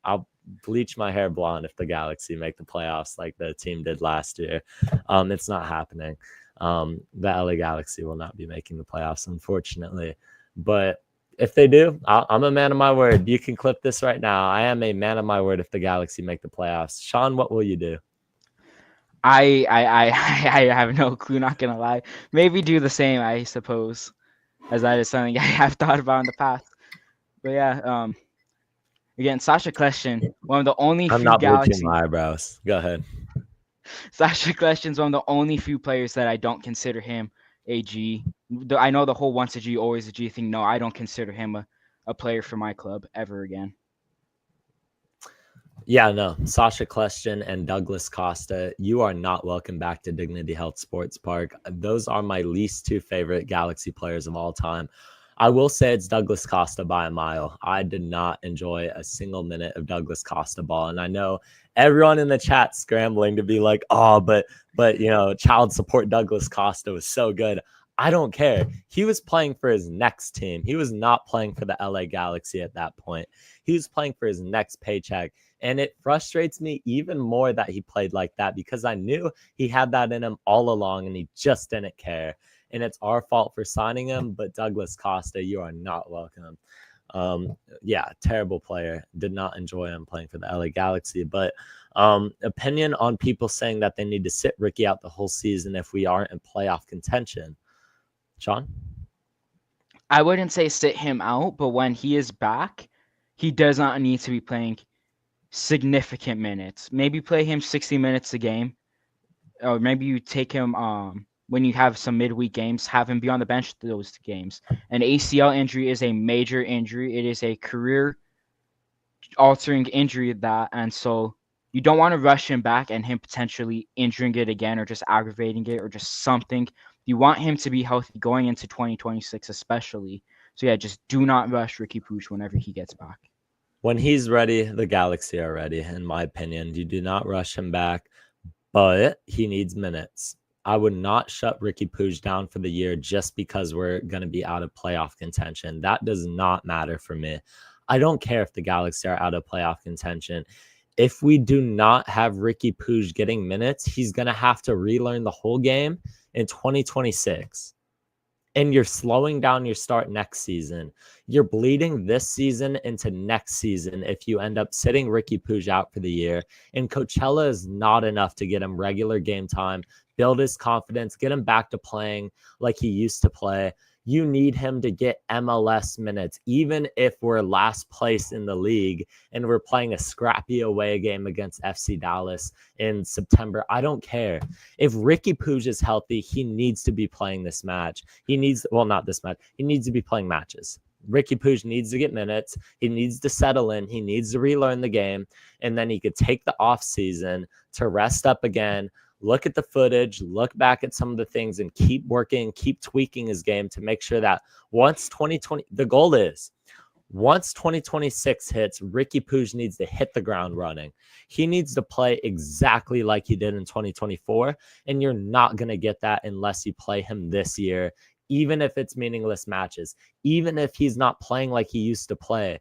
I'll bleach my hair blonde if the Galaxy make the playoffs like the team did last year. It's not happening. The LA Galaxy will not be making the playoffs, unfortunately. But if they do, I'm a man of my word. You can clip this right now. I am a man of my word if the Galaxy make the playoffs. Sean, what will you do? I have no clue, not gonna lie. Maybe do the same, I suppose, as that is something I have thought about in the past. But yeah, again, Sasha Kljestan, one of the only I'm few not bleaching Galaxy. my eyebrows. Go ahead. Sasha Kljestan's one of the only few players that I don't consider him a G. I know the whole once a G, always a G thing. No, I don't consider him a player for my club ever again. Yeah, no. Sasha Kljestan and Douglas Costa, you are not welcome back to Dignity Health Sports Park. Those are my least two favorite Galaxy players of all time. I will say it's Douglas Costa by a mile. I did not enjoy a single minute of Douglas Costa ball. And I know everyone in the chat scrambling to be like, oh, but child support Douglas Costa was so good. I don't care. He was playing for his next team. He was not playing for the LA Galaxy at that point. He was playing for his next paycheck. And it frustrates me even more that he played like that because I knew he had that in him all along and he just didn't care. And it's our fault for signing him. But Douglas Costa, you are not welcome. Terrible player. Did not enjoy him playing for the LA Galaxy. But opinion on people saying that they need to sit Ricky out the whole season if we aren't in playoff contention. Sean? I wouldn't say sit him out, but when he is back, he does not need to be playing significant minutes. Maybe play him 60 minutes a game. Or maybe you take him when you have some midweek games, have him be on the bench those games. An ACL injury is a major injury. It is a career-altering injury and so you don't want to rush him back and him potentially injuring it again or just aggravating it or just something. You want him to be healthy going into 2026 especially. So yeah, just do not rush Ricky Puig whenever he gets back. When he's ready, the Galaxy are ready, in my opinion. You do not rush him back, but he needs minutes. I would not shut Ricky Puig down for the year just because we're going to be out of playoff contention. That does not matter for me. I don't care if the Galaxy are out of playoff contention. If we do not have Ricky Puig getting minutes, he's going to have to relearn the whole game in 2026. And you're slowing down your start next season. You're bleeding this season into next season if you end up sitting Ricky Puig out for the year. And Coachella is not enough to get him regular game time, build his confidence, get him back to playing like he used to play. You need him to get MLS minutes, even if we're last place in the league and we're playing a scrappy away game against FC Dallas in September. I don't care. If Ricky Puig is healthy, he needs to be playing this match. Not this match. He needs to be playing matches. Ricky Puig needs to get minutes. He needs to settle in. He needs to relearn the game. And then he could take the off season to rest up again, look at the footage, look back at some of the things and keep working, keep tweaking his game to make sure that once 2026 hits, Ricky Puig needs to hit the ground running. He needs to play exactly like he did in 2024. And you're not going to get that unless you play him this year, even if it's meaningless matches, even if he's not playing like he used to play.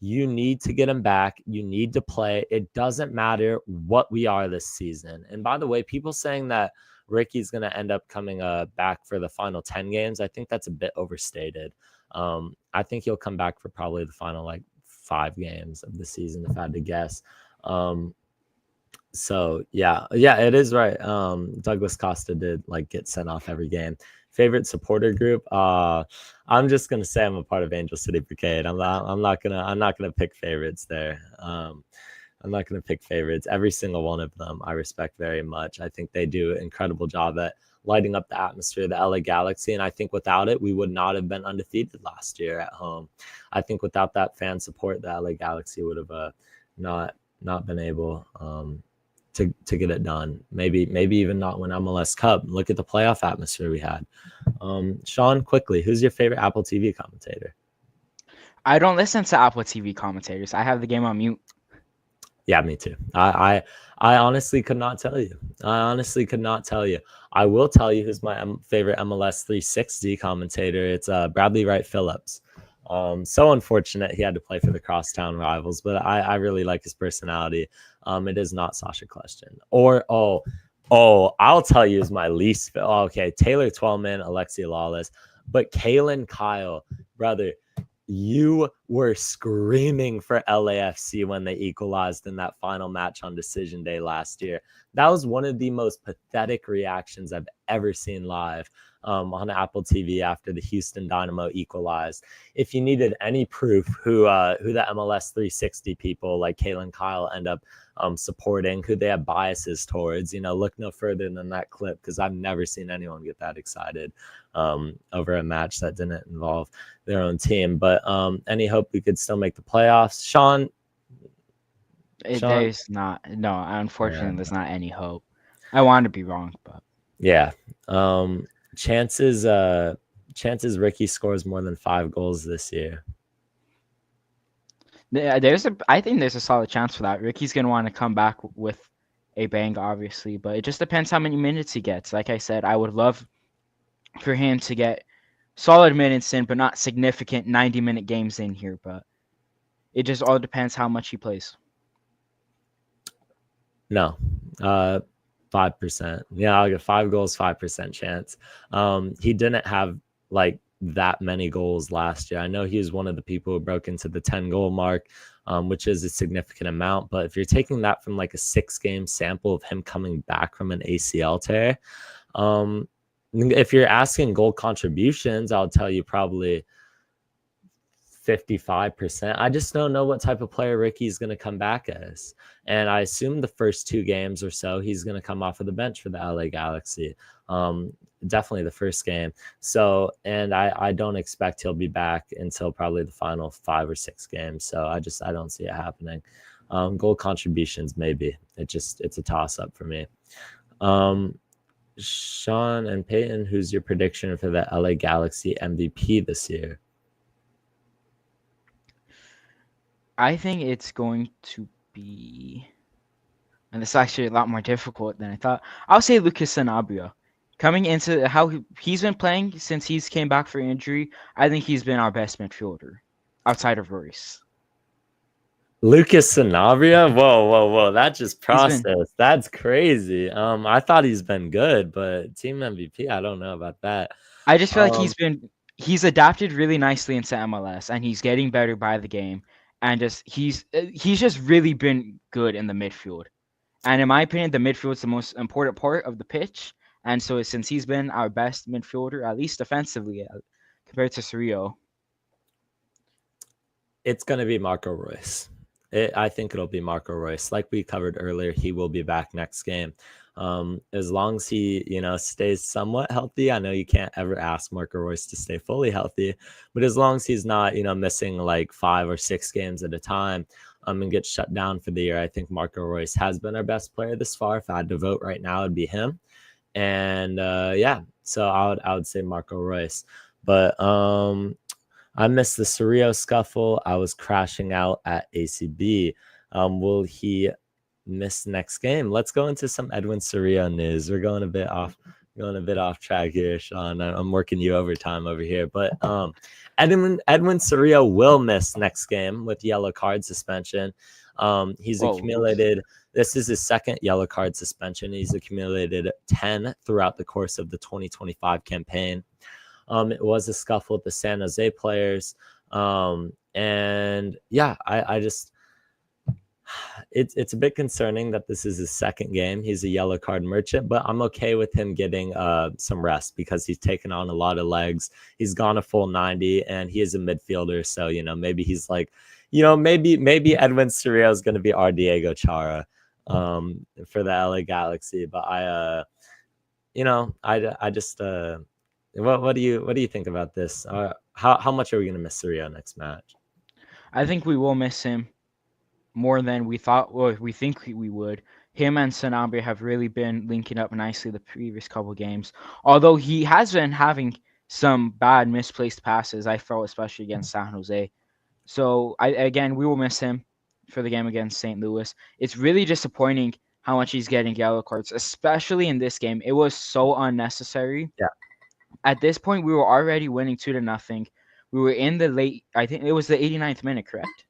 You need to get him back. You need to play. It doesn't matter what we are this season. And by the way, people saying that Ricky's going to end up coming back for the final 10 games, I think that's a bit overstated. I think he'll come back for probably the final 5 games of the season, if I had to guess. So yeah, it is right. Douglas Costa did get sent off every game. Favorite supporter group? I'm just gonna say I'm a part of Angel City Brigade. I'm not gonna pick favorites there. I'm not gonna pick favorites. Every single one of them I respect very much. I think they do an incredible job at lighting up the atmosphere of the LA Galaxy, and I think without it, we would not have been undefeated last year at home. I think without that fan support, the LA Galaxy would have not been able to get it done. Maybe even not win MLS Cup. Look at the playoff atmosphere we had. Sean, quickly, who's your favorite Apple TV commentator? I don't listen to Apple TV commentators. I have the game on mute. Yeah, me too. I honestly could not tell you. I honestly could not tell you. I will tell you who's my favorite MLS 360 commentator. It's Bradley Wright Phillips. So unfortunate he had to play for the crosstown rivals, but I really like his personality. It is not Sasha Kljestan. Or I'll tell you is my least. Okay, Taylor Twellman, Alexia Lawless, but Kalen Kyle, brother. You were screaming for LAFC when they equalized in that final match on decision day last year. That was one of the most pathetic reactions I've ever seen live on Apple TV after the Houston Dynamo equalized. If you needed any proof who the MLS 360 people like Kalen Kyle end up supporting, who they have biases towards, look no further than that clip, because I've never seen anyone get that excited over a match that didn't involve their own team. But any hope we could still make the playoffs? Sean? There's not. No, unfortunately, there's not any hope. I want to be wrong, but yeah. Chances Ricky scores more than 5 goals this year. I think there's a solid chance for that. Ricky's gonna want to come back with a bang, obviously, but it just depends how many minutes he gets. Like I said, I would love for him to get solid minutes in, but not significant 90-minute games in here. But it just all depends how much he plays. No, 5%. Yeah, I'll get 5 goals, 5% chance. He didn't have like that many goals last year. I know he was one of the people who broke into the 10-goal mark, which is a significant amount. But if you're taking that from like a 6-game sample of him coming back from an ACL tear, if you're asking goal contributions, I'll tell you probably 55%. I just don't know what type of player Ricky's going to come back as. And I assume the first 2 games or so, he's going to come off of the bench for the LA Galaxy. Definitely the first game. So, and I don't expect he'll be back until probably the final 5 or 6 games. So I don't see it happening. Goal contributions, maybe. It's a toss up for me. Sean and Peyton, who's your prediction for the LA Galaxy MVP this year? I think it's going to be, and it's actually a lot more difficult than I thought. I'll say Lucas Sanabria. Coming into how he's been playing since he's came back for injury, I think he's been our best midfielder outside of Royce. Lucas Sanabria? Whoa. That just processed. That's crazy. I thought he's been good, but team MVP, I don't know about that. I just feel like he's adapted really nicely into MLS, and he's getting better by the game. And he's just really been good in the midfield. And in my opinion, the midfield is the most important part of the pitch. And so since he's been our best midfielder, at least defensively, compared to Cerrillo, it's going to be Marco Royce. I think it'll be Marco Royce. Like we covered earlier, he will be back next game. As long as he, stays somewhat healthy. I know you can't ever ask Marco Royce to stay fully healthy, but as long as he's not, missing like 5 or 6 games at a time, and gets shut down for the year, I think Marco Royce has been our best player this far. If I had to vote right now, it'd be him. And so I would say Marco Royce. But I missed the Cerrillo scuffle. I was crashing out at ACB. Will he miss next game? Let's go into some Edwin Cerrillo news. We're going a bit off track here, Sean. I'm working you overtime over here. But Edwin Cerrillo will miss next game with yellow card suspension. He's accumulated. This is his 2nd yellow card suspension. He's accumulated 10 throughout the course of the 2025 campaign. It was a scuffle with the San Jose players. And yeah, I just, it's a bit concerning that this is his 2nd game. He's a yellow card merchant, but I'm okay with him getting some rest because he's taken on a lot of legs. He's gone a full 90 and he is a midfielder. So, maybe he's like, maybe Edwin Cerrillo is going to be our Diego Chara for the LA Galaxy. But I just, what do you think about this? How much are we going to miss Cerrillo next match? I think we will miss him more than we thought. Well, we think we would. Him and Sanabria have really been linking up nicely the previous couple games. Although he has been having some bad misplaced passes, I felt, especially against San Jose. So we will miss him. for the game against St. Louis. It's really disappointing how much he's getting yellow cards, especially in this game. It was so unnecessary. Yeah. At this point, we were already winning 2-0. We were in the late, I think it was the 89th minute, correct?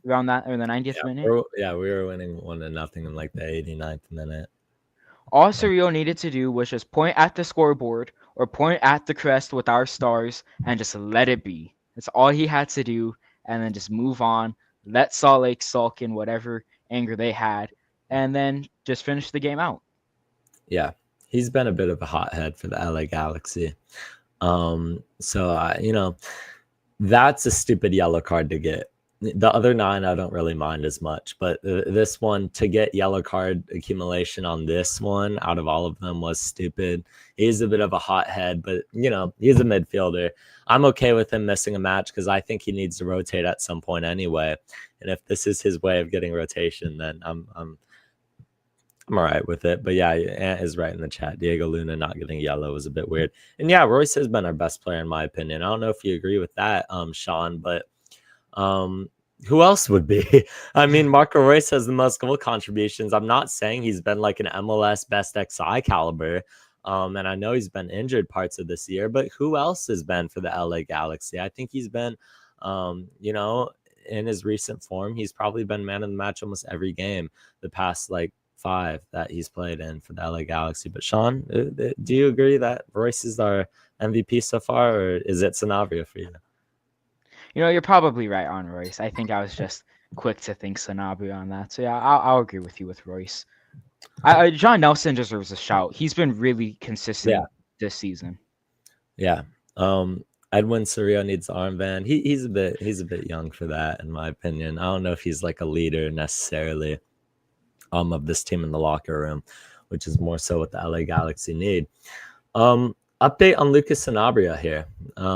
Around that, or the 90th minute. We were winning 1-0 in like the 89th minute. All Surreal needed to do was just point at the scoreboard or point at the crest with our stars and just let it be. That's all he had to do, and then just move on. Let Salt Lake sulk in whatever anger they had, and then just finish the game out. Yeah, he's been a bit of a hothead for the LA Galaxy. So that's a stupid yellow card to get. The other 9 I don't really mind as much, but this one, to get yellow card accumulation on this one out of all of them was stupid. He's a bit of a hothead, but he's a midfielder. I'm okay with him missing a match because I think he needs to rotate at some point anyway. And if this is his way of getting rotation, then I'm all right with it. But yeah, Ant is right in the chat. Diego Luna not getting yellow was a bit weird. And yeah, Royce has been our best player in my opinion. I don't know if you agree with that, Sean, but who else would be? I mean, Marco Royce has the most goal contributions. I'm not saying he's been like an MLS best XI caliber. And I know he's been injured parts of this year, but who else has been for the LA Galaxy? I think he's been, in his recent form, he's probably been man of the match almost every game the past like 5 that he's played in for the LA Galaxy. But Sean, do you agree that Royce is our MVP so far, or is it Sanabria for you? You're probably right on Royce. I think I was just quick to think Sanabria on that. So yeah, I'll agree with you with Royce. John Nelson deserves a shout. He's been really consistent this season. Yeah. Edwin Cerrillo needs the armband. He's a bit young for that, in my opinion. I don't know if he's like a leader necessarily of this team in the locker room, which is more so what the LA Galaxy need. Update on Lucas Sanabria here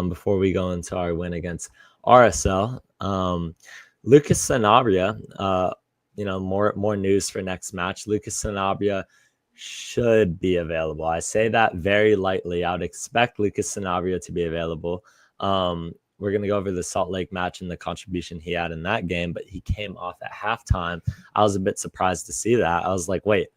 before we go into our win against RSL. Lucas Sanabria, more news for next match. Lucas Sanabria should be available. I say that very lightly. I would expect Lucas Sanabria to be available. We're going to go over the Salt Lake match and the contribution he had in that game, but he came off at halftime. I was a bit surprised to see that. I was like, wait,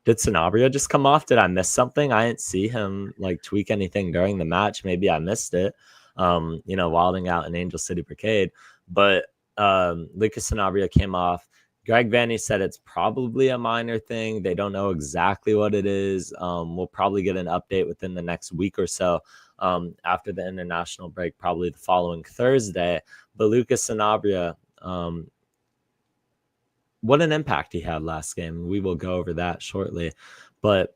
did Sanabria just come off? Did I miss something? I didn't see him like tweak anything during the match. Maybe I missed it, wilding out in Angel City Brigade. But Lucas Sanabria came off. Greg Vanny said it's probably a minor thing. They don't know exactly what it is. We'll probably get an update within the next week or so after the international break, probably the following Thursday. But Lucas Sanabria, what an impact he had last game. We will go over that shortly. But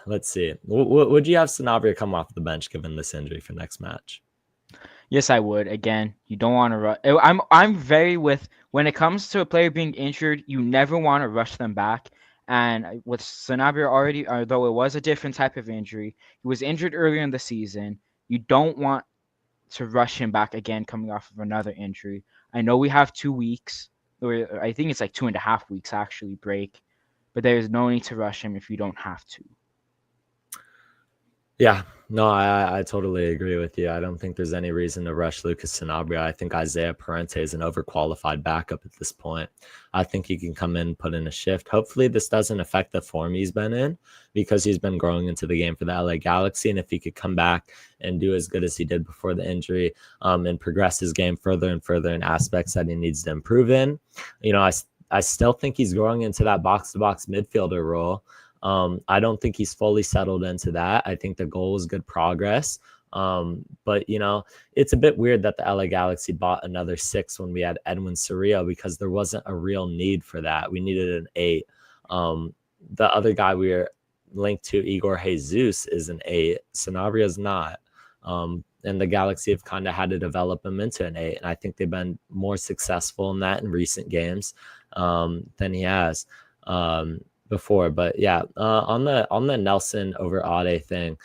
let's see. Would you have Sanabria come off the bench given this injury for next match? Yes, I would. Again, you don't want to rush. I'm very with when it comes to a player being injured, you never want to rush them back. And with Sanabria already, although it was a different type of injury, he was injured earlier in the season. You don't want to rush him back again coming off of another injury. I know we have 2 weeks, or I think it's like 2.5 weeks actually break, but there's no need to rush him if you don't have to. Yeah, no, I totally agree with you. I don't think there's any reason to rush Lucas Sanabria. I think Isaiah Parente is an overqualified backup at this point. I think he can come in, put in a shift. Hopefully this doesn't affect the form he's been in because he's been growing into the game for the LA Galaxy. And if he could come back and do as good as he did before the injury and progress his game further and further in aspects that he needs to improve in, I still think he's growing into that box-to-box midfielder role. I don't think he's fully settled into that. I think the goal is good progress. But it's a bit weird that the LA Galaxy bought another 6 when we had Edwin Cerrillo because there wasn't a real need for that. We needed an 8. The other guy we were linked to, Igor Jesus, is an 8. Sanabria is not. And the Galaxy have kind of had to develop him into an 8. And I think they've been more successful in that in recent games than he has before. But yeah, on the Nelson over Ade thing,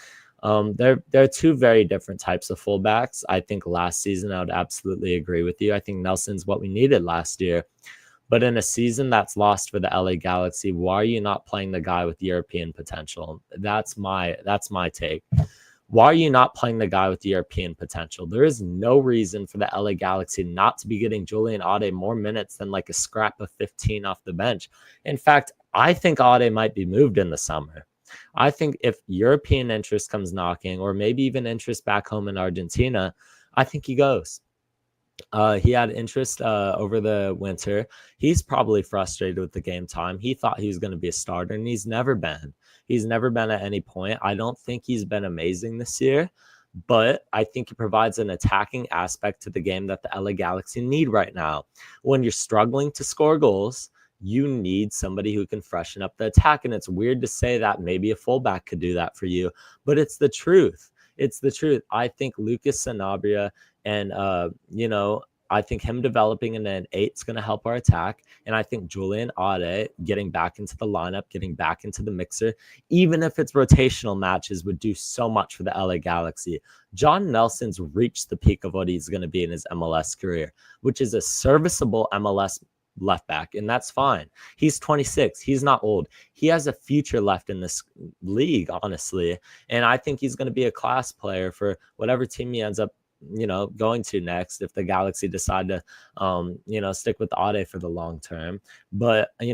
there are 2 very different types of fullbacks. I think last season I would absolutely agree with you. I think Nelson's what we needed last year. But in a season that's lost for the LA Galaxy, why are you not playing the guy with European potential? That's my take. why are you not playing the guy with the European potential? There is no reason for the LA Galaxy not to be getting Julian Ade more minutes than like a scrap of 15 off the bench. In fact, I think Ade might be moved in the summer. I think if European interest comes knocking, or maybe even interest back home in Argentina, I think he goes. He had interest over the winter. He's probably frustrated with the game time. He thought he was going to be a starter, and he's never been. He's never been at any point. I don't think he's been amazing this year, but I think he provides an attacking aspect to the game that the LA Galaxy need right now. When you're struggling to score goals, you need somebody who can freshen up the attack. And it's weird to say that maybe a fullback could do that for you, but it's the truth. It's the truth. I think Lucas Sanabria and, I think him developing in an 8 is going to help our attack. And I think Julian Ade getting back into the lineup, getting back into the mixer, even if it's rotational matches, would do so much for the LA Galaxy. John Nelson's reached the peak of what he's going to be in his MLS career, which is a serviceable MLS left back, and that's fine. He's 26. He's not old. He has a future left in this league, honestly. And I think he's going to be a class player for whatever team he ends up going to next, if the Galaxy decide to stick with Ade for the long term. But I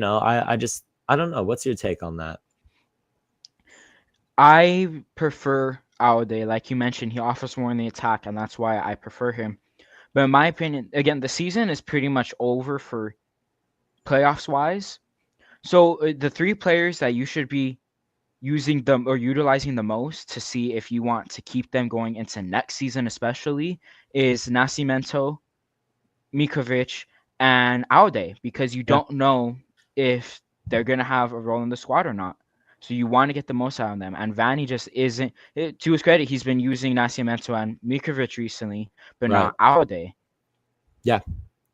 don't know, what's your take on that? I prefer Ade. Like you mentioned, he offers more in the attack, and that's why I prefer him. But in my opinion, again, the season is pretty much over for playoffs wise. So the 3 players that you should be using them or utilizing the most to see if you want to keep them going into next season, especially, is Nascimento, Micovic, and Ade, because you don't know if they're going to have a role in the squad or not. So you want to get the most out of them. And Vanny just isn't, to his credit, he's been using Nascimento and Micovic recently, but not Ade. Yeah.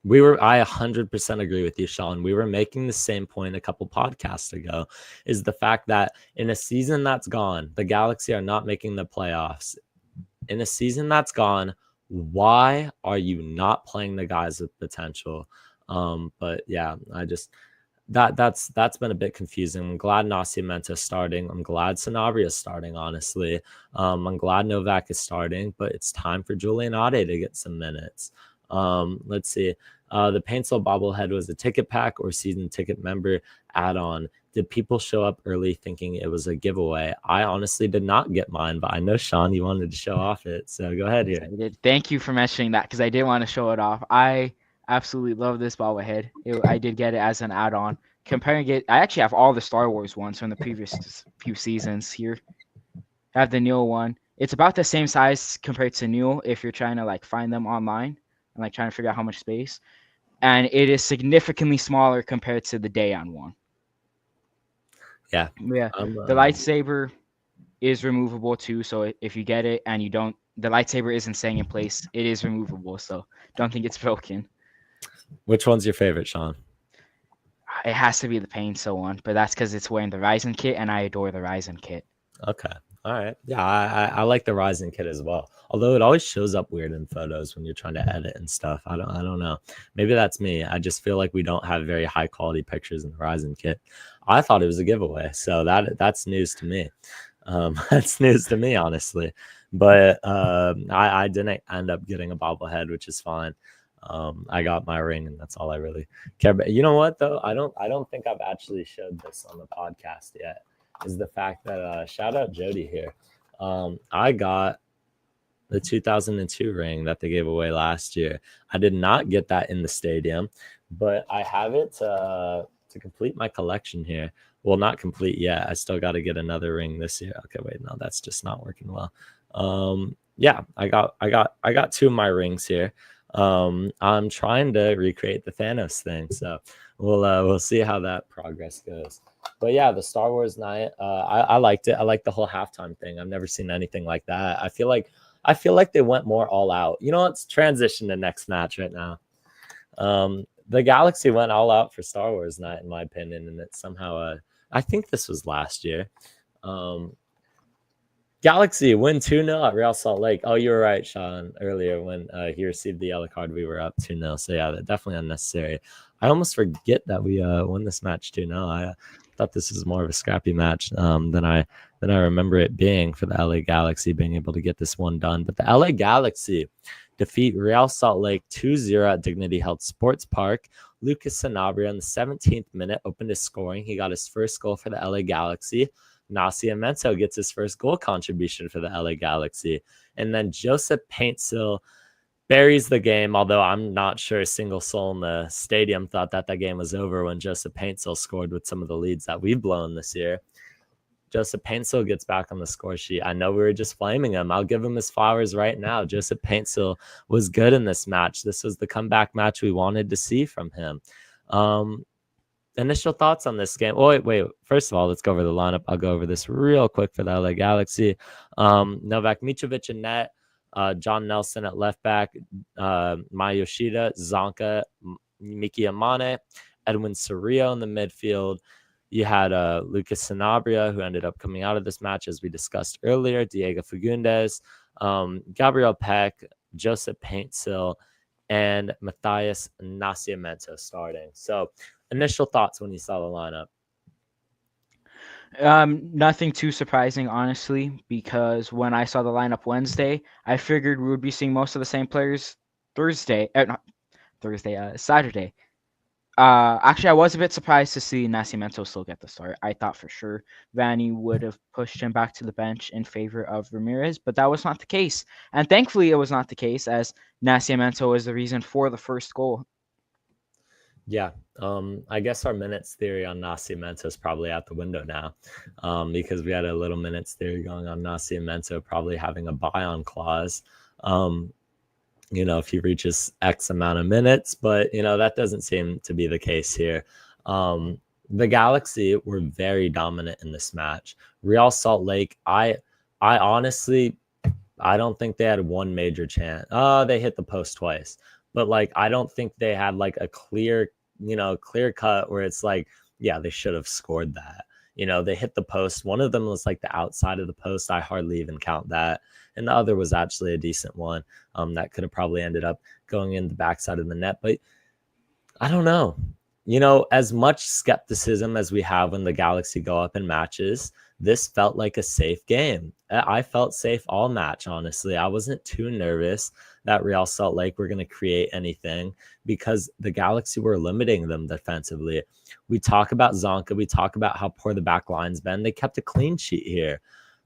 I 100% agree with you, Sean. We were making the same point a couple podcasts ago, is the fact that in a season that's gone, the Galaxy are not making the playoffs. In a season that's gone, why are you not playing the guys with potential? But yeah, that's been a bit confusing. I'm glad Nascimento is starting. I'm glad Sanabria is starting, honestly. I'm glad Novak is starting, but it's time for Julian Ade to get some minutes. Let's see. The Pencil bobblehead was a ticket pack or season ticket member add-on. Did people show up early thinking it was a giveaway? I honestly did not get mine, but I know, Sean, you wanted to show off it. So go ahead here. Thank you for mentioning that, because I did want to show it off. I absolutely love this bobblehead. I did get it as an add-on. Comparing it, I actually have all the Star Wars ones from the previous few seasons here. I have the Neil one. It's about the same size compared to Neil if you're trying to find them online and trying to figure out how much space. And it is significantly smaller compared to the Dayon one. Yeah. The lightsaber is removable too. So if you get it and the lightsaber isn't staying in place, it is removable. So don't think it's broken. Which one's your favorite, Sean? It has to be the Pencil one, but that's because it's wearing the Ryzen kit, and I adore the Ryzen kit. Okay. All right. Yeah, I like the Ryzen kit as well. Although it always shows up weird in photos when you're trying to edit and stuff. I don't know. Maybe that's me. I just feel like we don't have very high quality pictures in the Ryzen kit. I thought it was a giveaway, so that's news to me. That's news to me, honestly. But I didn't end up getting a bobblehead, which is fine. I got my ring, and that's all I really care about. You know what, though? I don't think I've actually showed this on the podcast yet. Is the fact that shout out Jody here. I got the 2002 ring that they gave away last year. I did not get that in the stadium, but I have it to complete my collection here. Well, not complete yet. I still got to get another ring this year. Okay, wait, no, that's just not working well. Yeah, I got 2 of my rings here. I'm trying to recreate the Thanos thing, so we'll see how that progress goes. But yeah, the Star Wars night, I liked it. I liked the whole halftime thing. I've never seen anything like that. I feel like they went more all out. Let's transition to next match right now. The Galaxy went all out for Star Wars night, in my opinion, and it somehow I think this was last year. Galaxy win 2-0 at Real Salt Lake. Oh, you were right, Sean, earlier when he received the yellow card. We were up 2-0. So yeah, definitely unnecessary. I almost forget that we won this match 2-0. I thought this was more of a scrappy match than I than I remember it being for the LA Galaxy being able to get this one done. But the LA Galaxy defeat Real Salt Lake 2-0 at Dignity Health Sports Park. Lucas Sanabria in the 17th minute opened his scoring. He got his first goal for the LA Galaxy. Nascimento gets his first goal contribution for the LA Galaxy. And then Joseph Paintsil buries the game, although I'm not sure a single soul in the stadium thought that game was over when Joseph Paintsil scored with some of the leads that we've blown this year. Joseph Paintsil gets back on the score sheet. I know we were just flaming him. I'll give him his flowers right now. Joseph Paintsil was good in this match. This was the comeback match we wanted to see from him. Initial thoughts on this game. Oh, wait. First of all, let's go over the lineup. I'll go over this real quick for the LA Galaxy. Novak Micovic in net. John Nelson at left back. Maya Yoshida, Zonka, Miki Amane, Edwin Cerrillo in the midfield. You had Lucas Sanabria, who ended up coming out of this match, as we discussed earlier, Diego Fagundes, Gabriel Peck, Joseph Paintsil, and Matthias Nascimento starting. So initial thoughts when you saw the lineup? Nothing too surprising, honestly, because when I saw the lineup Wednesday, I figured we would be seeing most of the same players Saturday. Actually, I was a bit surprised to see Nascimento still get the start. I thought for sure Vanny would have pushed him back to the bench in favor of Ramirez, but that was not the case. And thankfully, it was not the case, as Nascimento was the reason for the first goal. Yeah, I guess our minutes theory on Nascimento is probably out the window now, because we had a little minutes theory going on Nascimento probably having a buy-on clause. If he reaches X amount of minutes, but that doesn't seem to be the case here. The Galaxy were very dominant in this match. Real Salt Lake, I honestly, I don't think they had one major chance. They hit the post twice, but I don't think they had a clear cut where it's yeah, they should have scored that. They hit the post. One of them was the outside of the post. I hardly even count that. And the other was actually a decent one that could have probably ended up going in the backside of the net. But I don't know. As much skepticism as we have when the Galaxy go up in matches, this felt like a safe game. I felt safe all match, honestly. I wasn't too nervous that Real Salt Lake were going to create anything because the Galaxy were limiting them defensively. We talk about Zonka. We talk about how poor the back line's been. They kept a clean sheet here.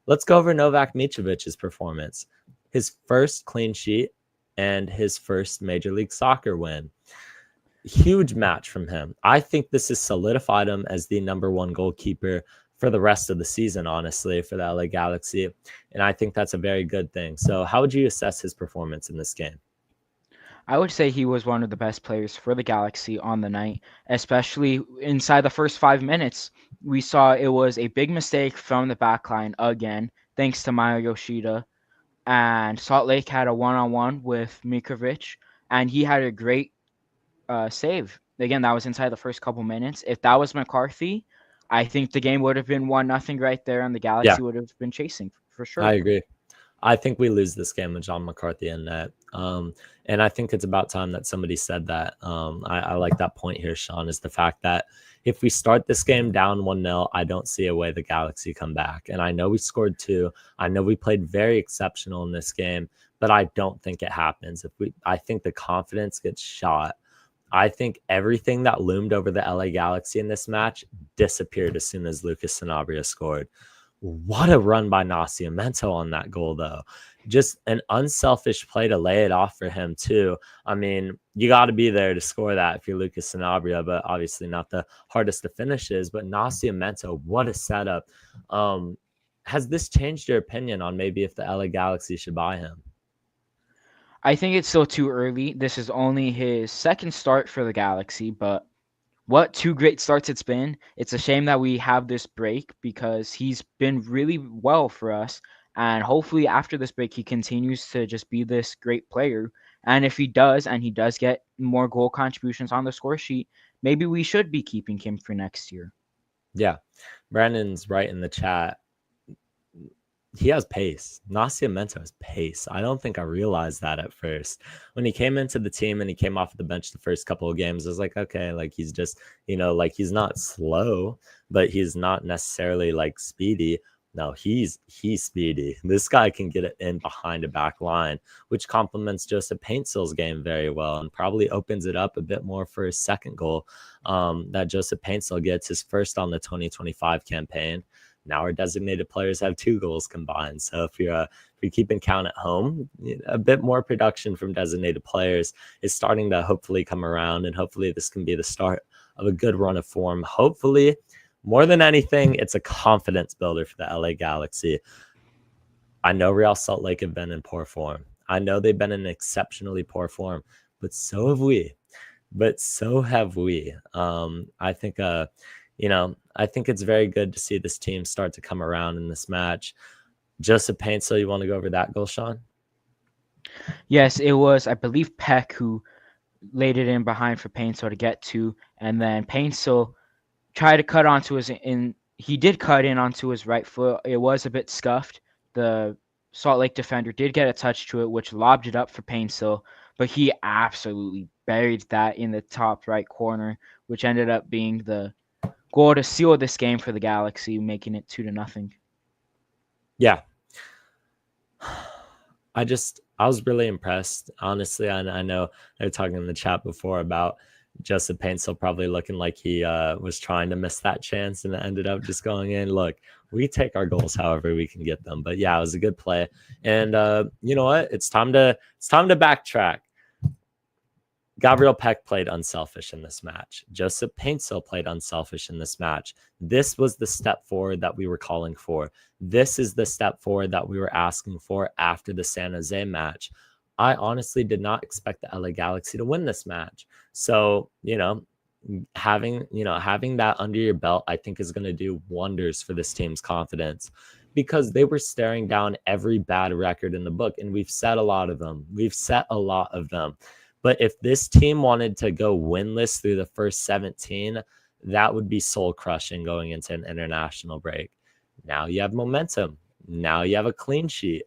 Let's go over Novak Micovic's performance. His first clean sheet and his first Major League Soccer win. Huge match from him. I think this has solidified him as the number one goalkeeper for the rest of the season, honestly, for the LA Galaxy. And I think that's a very good thing. So how would you assess his performance in this game? I would say he was one of the best players for the Galaxy on the night, especially inside the first 5 minutes. We saw it was a big mistake from the backline again, thanks to Maya Yoshida. And Salt Lake had a one-on-one with Mikovic, and he had a great save. Again, that was inside the first couple minutes. If that was McCarthy, I think the game would have been 1-0 right there, and the Galaxy would have been chasing for sure. I agree. I think we lose this game with John McCarthy in net. And I think it's about time that somebody said that. I like that point here, Sean, is the fact that if we start this game down 1-0, I don't see a way the Galaxy come back. And I know we scored 2. I know we played very exceptional in this game, but I don't think it happens. I think the confidence gets shot. I think everything that loomed over the LA Galaxy in this match disappeared as soon as Lucas Sanabria scored. What a run by Nascimento on that goal, though. Just an unselfish play to lay it off for him, too. I mean, you got to be there to score that if you're Lucas Sanabria, but obviously not the hardest to finish is. But Nascimento, what a setup. Has this changed your opinion on maybe if the LA Galaxy should buy him? I think it's still too early. This is only his second start for the Galaxy, but what 2 great starts it's been. It's a shame that we have this break because he's been really well for us. And hopefully after this break, he continues to just be this great player. And if he does, and he does get more goal contributions on the score sheet, maybe we should be keeping him for next year. Yeah. Brandon's right in the chat. He has pace. Nascimento has pace. I don't think I realized that at first. When he came into the team and he came off the bench the first couple of games, I was like, okay, he's just, he's not slow, but he's not necessarily speedy. No, he's speedy. This guy can get it in behind a back line, which complements Joseph Paintsil's game very well and probably opens it up a bit more for his second goal that Joseph Paintsil gets, his first on the 2025 campaign. Now our designated players have 2 goals combined. So if you're keeping count at home, a bit more production from designated players is starting to hopefully come around, and hopefully this can be the start of a good run of form. Hopefully, more than anything, it's a confidence builder for the LA Galaxy. I know Real Salt Lake have been in poor form. I know they've been in exceptionally poor form, but so have we. I think, I think it's very good to see this team start to come around in this match. Joseph Paintsil, you want to go over that goal, Sean? Yes, it was, I believe, Peck who laid it in behind for Paintsil to get to, and then Paintsil tried to cut onto he did cut in onto his right foot. It was a bit scuffed. The Salt Lake defender did get a touch to it, which lobbed it up for Paintsil, but he absolutely buried that in the top right corner, which ended up being the goal to seal this game for the Galaxy, making it 2-0. Yeah. I was really impressed. Honestly, I know they were talking in the chat before about Joseph Paintsil probably looking like he was trying to miss that chance and it ended up just going in. Look, we take our goals however we can get them. But yeah, it was a good play. And you know what? It's time to backtrack. Gabriel Peck played unselfish in this match. Joseph Paintsil played unselfish in this match. This was the step forward that we were calling for. This is the step forward that we were asking for after the San Jose match. I honestly did not expect the LA Galaxy to win this match. So, having that under your belt, I think is going to do wonders for this team's confidence, because they were staring down every bad record in the book. And we've set a lot of them. But if this team wanted to go winless through the first 17, that would be soul crushing going into an international break. Now you have momentum. Now you have a clean sheet.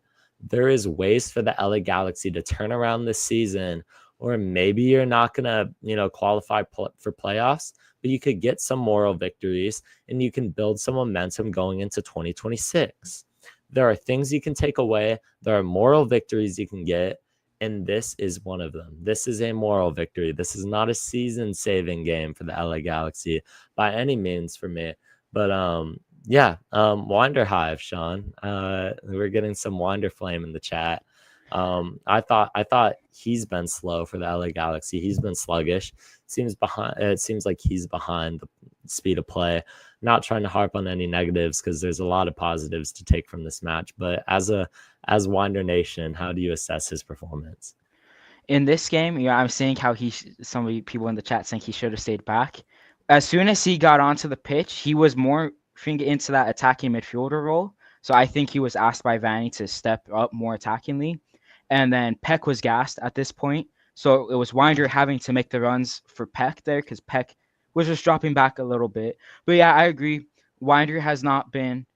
There is ways for the LA Galaxy to turn around this season, or maybe you're not going to, qualify for playoffs, but you could get some moral victories and you can build some momentum going into 2026. There are things you can take away. There are moral victories you can get. And this is one of them. This is a moral victory. This is not a season-saving game for the LA Galaxy by any means for me. But Winder Hive, Sean. We're getting some Winder Flame in the chat. I thought he's been slow for the LA Galaxy. He's been sluggish. It seems like he's behind the speed of play. Not trying to harp on any negatives because there's a lot of positives to take from this match. But as Winder Nation, how do you assess his performance? In this game, I'm seeing how some of the people in the chat saying he should have stayed back. As soon as he got onto the pitch, he was more into that attacking midfielder role. So I think he was asked by Vanny to step up more attackingly. And then Peck was gassed at this point. So it was Winder having to make the runs for Peck there because Peck was just dropping back a little bit. But yeah, I agree. Winder has not been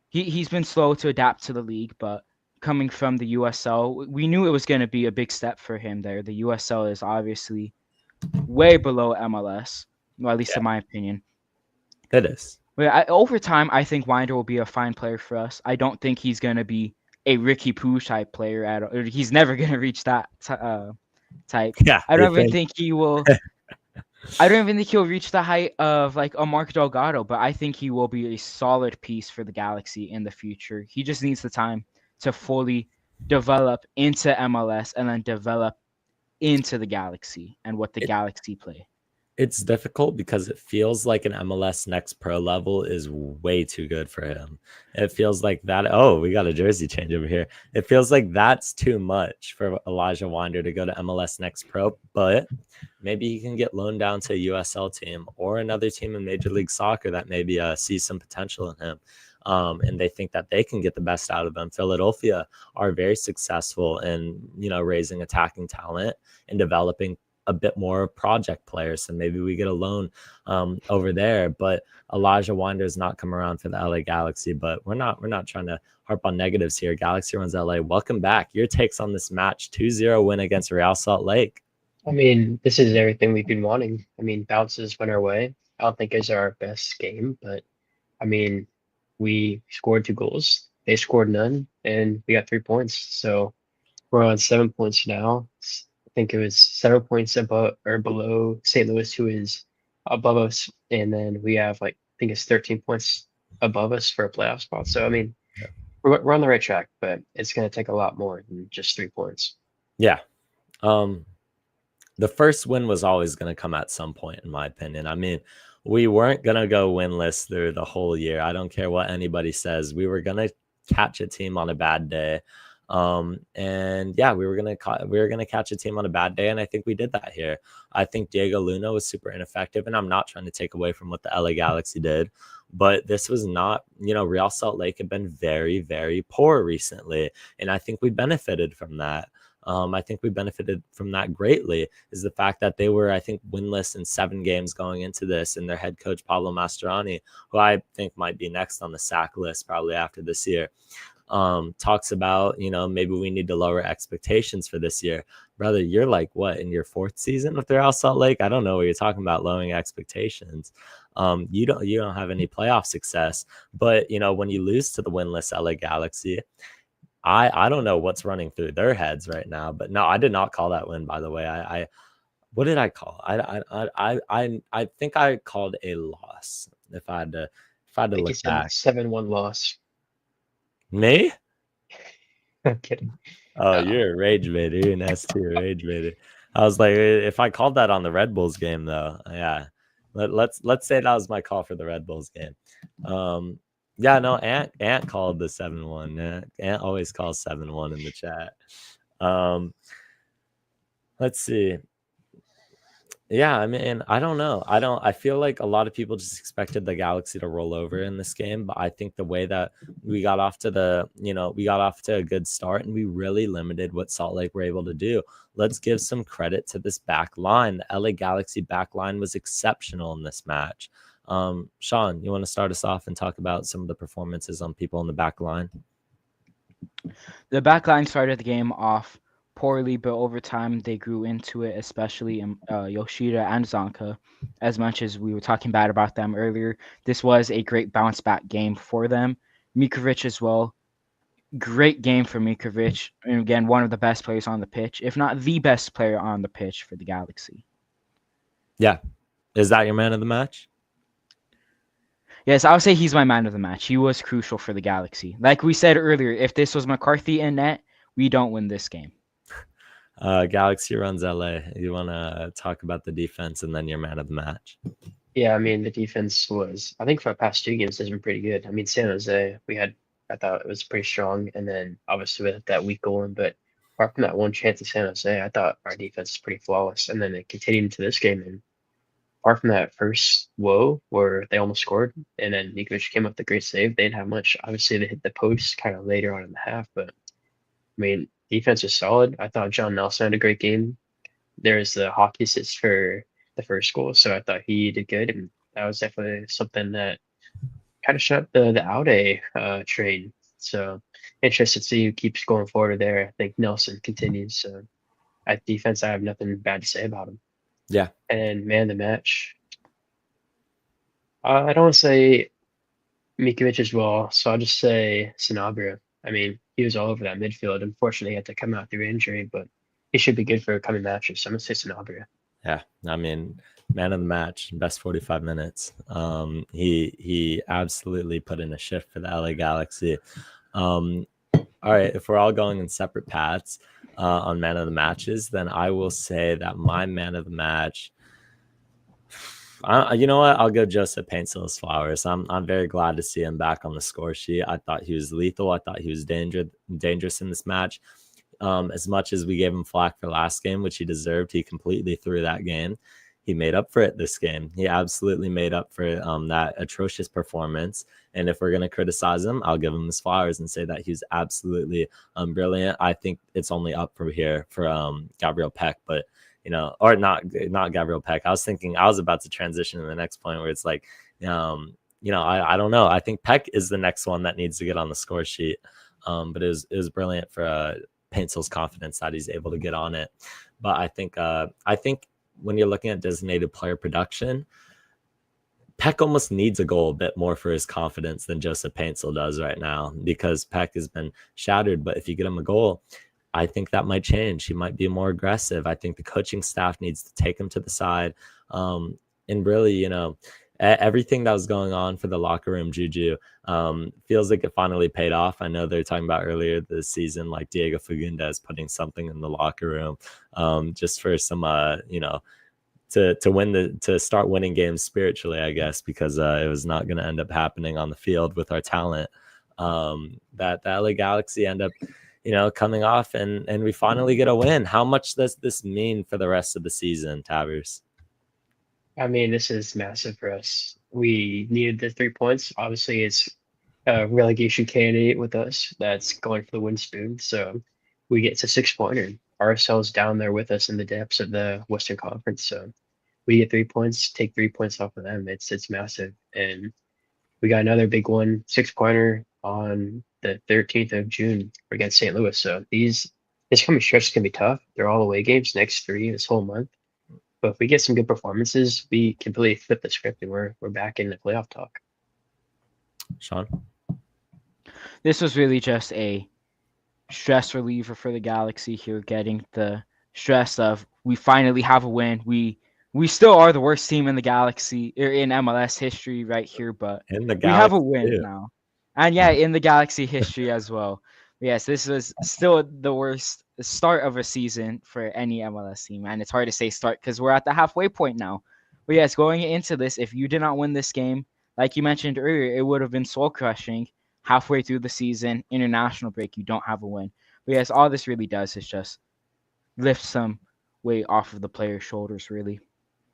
he's been slow to adapt to the league, but coming from the USL, we knew it was going to be a big step for him there. The USL is obviously way below MLS, well, at least in my opinion. It is. But over time, I think Winder will be a fine player for us. I don't think he's going to be a Ricky Poo type player. He's never going to reach that type. Yeah, I don't even think he will. I don't even think he'll reach the height of like a Mark Delgado, but I think he will be a solid piece for the Galaxy in the future. He just needs the time to fully develop into MLS and then develop into the Galaxy and what the Galaxy play. It's difficult because it feels like an MLS Next Pro level is way too good for him. It feels like that. Oh, we got a jersey change over here. It feels like that's too much for Elijah Winder to go to MLS Next Pro, but maybe he can get loaned down to a USL team or another team in Major League Soccer that maybe sees some potential in him. And they think that they can get the best out of him. Philadelphia are very successful in, raising attacking talent and developing a bit more project players. So maybe we get a loan over there. But Elijah Winder has not come around for the LA Galaxy. But we're not trying to harp on negatives here. Galaxy runs LA. Welcome back. Your takes on this match: 2-0 win against Real Salt Lake. I mean, this is everything we've been wanting. I mean, bounces went our way. I don't think it's our best game, but I mean, we scored 2 goals. They scored none, and we got 3 points. So we're on 7 points now. I think it was 7 points above or below St. Louis, who is above us, and then we have like I think it's 13 points above us for a playoff spot. So I mean, Yeah. we're on the right track, but it's going to take a lot more than just 3 points. Yeah. The first win was always going to come at some point, in my opinion. I mean, we weren't going to go winless through the whole year. I don't care what anybody says. We were going to catch a team on a bad day. And yeah, we were going to catch a team on a bad day. And I think we did that here. I think Diego Luna was super ineffective, and I'm not trying to take away from what the LA Galaxy did, but this was not, Real Salt Lake had been very, very poor recently. And I think we benefited from that. I think we benefited from that greatly, is the fact that they were, I think, winless in 7 games going into this, and their head coach, Pablo Mastroeni, who I think might be next on the sack list probably after this year, talks about, maybe we need to lower expectations for this year. Brother, you're like, what, in your 4th season with the Real Salt Lake? I don't know what you're talking about, lowering expectations. You don't have any playoff success, but, when you lose to the winless LA Galaxy, I don't know what's running through their heads right now, but no, I did not call that win, by the way. I what did I call? I think I called a loss. If I had to I think you look said back. 7-1 loss. Me? I'm kidding. Oh, you're a rage baiter. You're an S2 rage baiter. I was like, if I called that on the Red Bulls game, though, yeah. Let's say that was my call for the Red Bulls game. Yeah, no, Ant called the 7-1. Ant always calls 7-1 in the chat. Let's see. Yeah, I mean, I don't know. I feel like a lot of people just expected the Galaxy to roll over in this game, but I think the way that we got off to a good start, and we really limited what Salt Lake were able to do. Let's give some credit to this back line. The LA Galaxy back line was exceptional in this match. Sean, you want to start us off and talk about some of the performances on people in the back line? The back line started the game off poorly, but over time they grew into it, especially Yoshida and Zonka. As much as we were talking bad about them earlier, this was a great bounce back game for them. Micovic as well. Great game for Micovic. And again, one of the best players on the pitch, if not the best player on the pitch for the Galaxy. Yeah. Is that your man of the match? Yes, I would say he's my man of the match. He was crucial for the Galaxy. Like we said earlier, if this was McCarthy in net, we don't win this game. Galaxy runs LA. You want to talk about the defense and then your man of the match? Yeah, I mean, the defense was, I think for the past 2 games, has been pretty good. I mean, San Jose, I thought it was pretty strong. And then obviously with that weak goal, but apart from that one chance at San Jose, I thought our defense was pretty flawless. And then it continued into this game. And apart from that first woe where they almost scored, and then Nikovic came up with a great save, they didn't have much. Obviously, they hit the post kind of later on in the half, but I mean, defense was solid. I thought John Nelson had a great game. There's the hockey assist for the first goal, so I thought he did good, and that was definitely something that kind of shut the Aude train. So interested to see who keeps going forward there. I think Nelson continues. So at defense, I have nothing bad to say about him. Yeah. And man of the match, I don't want to say Mikovic as well, so I'll just say Sanabria. I mean, he was all over that midfield. Unfortunately, he had to come out through injury, but he should be good for coming matches. So I'm going to say Sanabria. Yeah, I mean, man of the match, best 45 minutes. He absolutely put in a shift for the LA Galaxy. All right, if we're all going in separate paths on man of the matches, then I will say that my man of the match, you know what? I'll go Joseph Paintsell's flowers. I'm very glad to see him back on the score sheet. I thought he was lethal. I thought he was dangerous in this match. As much as we gave him flack for last game, which he deserved, he completely threw that game. He made up for it this game. He absolutely made up for that atrocious performance. And if we're going to criticize him, I'll give him his flowers and say that he's absolutely brilliant. I think it's only up from here for Gabriel Peck, but or not Gabriel Peck. I was about to transition to the next point where it's like, I don't know. I think Peck is the next one that needs to get on the score sheet. But it was brilliant for Paintsell's confidence that he's able to get on it. But I think when you're looking at designated player production, Peck almost needs a goal a bit more for his confidence than Joseph Paintsil does right now, because Peck has been shattered. But if you get him a goal, I think that might change. He might be more aggressive. I think the coaching staff needs to take him to the side. And really, everything that was going on for the locker room juju feels like it finally paid off. I know they're talking about earlier this season, like Diego Fagundes putting something in the locker room just for some, to start winning games spiritually, I guess, because it was not going to end up happening on the field with our talent. That the LA Galaxy end up, coming off and we finally get a win. How much does this mean for the rest of the season, Tavers? I mean, this is massive for us. We needed the 3 points. Obviously, it's a relegation candidate with us that's going for the win spoon. So we get to 6-pointer, ourselves down there with us in the depths of the Western Conference. So we get 3 points, take 3 points off of them. It's massive. And we got another big one, 6-pointer on the 13th of June against St. Louis. So this coming stretch is gonna be tough. They're all away games next 3 this whole month. But if we get some good performances, we completely flip the script and we're back in the playoff talk. Sean? This was really just a stress reliever for the Galaxy here, getting the stress of we finally have a win. We still are the worst team in the Galaxy or in MLS history right here, but In the we have a Galaxy, win too. now. And yeah, in the Galaxy history as well. Yes, this was still the worst start of a season for any MLS team. And it's hard to say start because we're at the halfway point now. But yes, going into this, if you did not win this game, like you mentioned earlier, it would have been soul crushing. Halfway through the season, international break, you don't have a win. But yes, all this really does is just lift some weight off of the players' shoulders, really.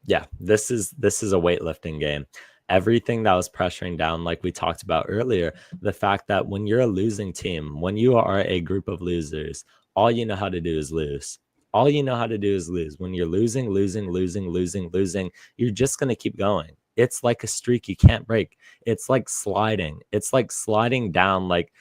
Yeah, this is a weightlifting game. Everything that was pressuring down, like we talked about earlier, the fact that when you're a losing team, when you are a group of losers, all you know how to do is lose. All you know how to do is lose. When you're losing, you're just going to keep going. It's like a streak you can't break. It's like sliding. It's like sliding down, like,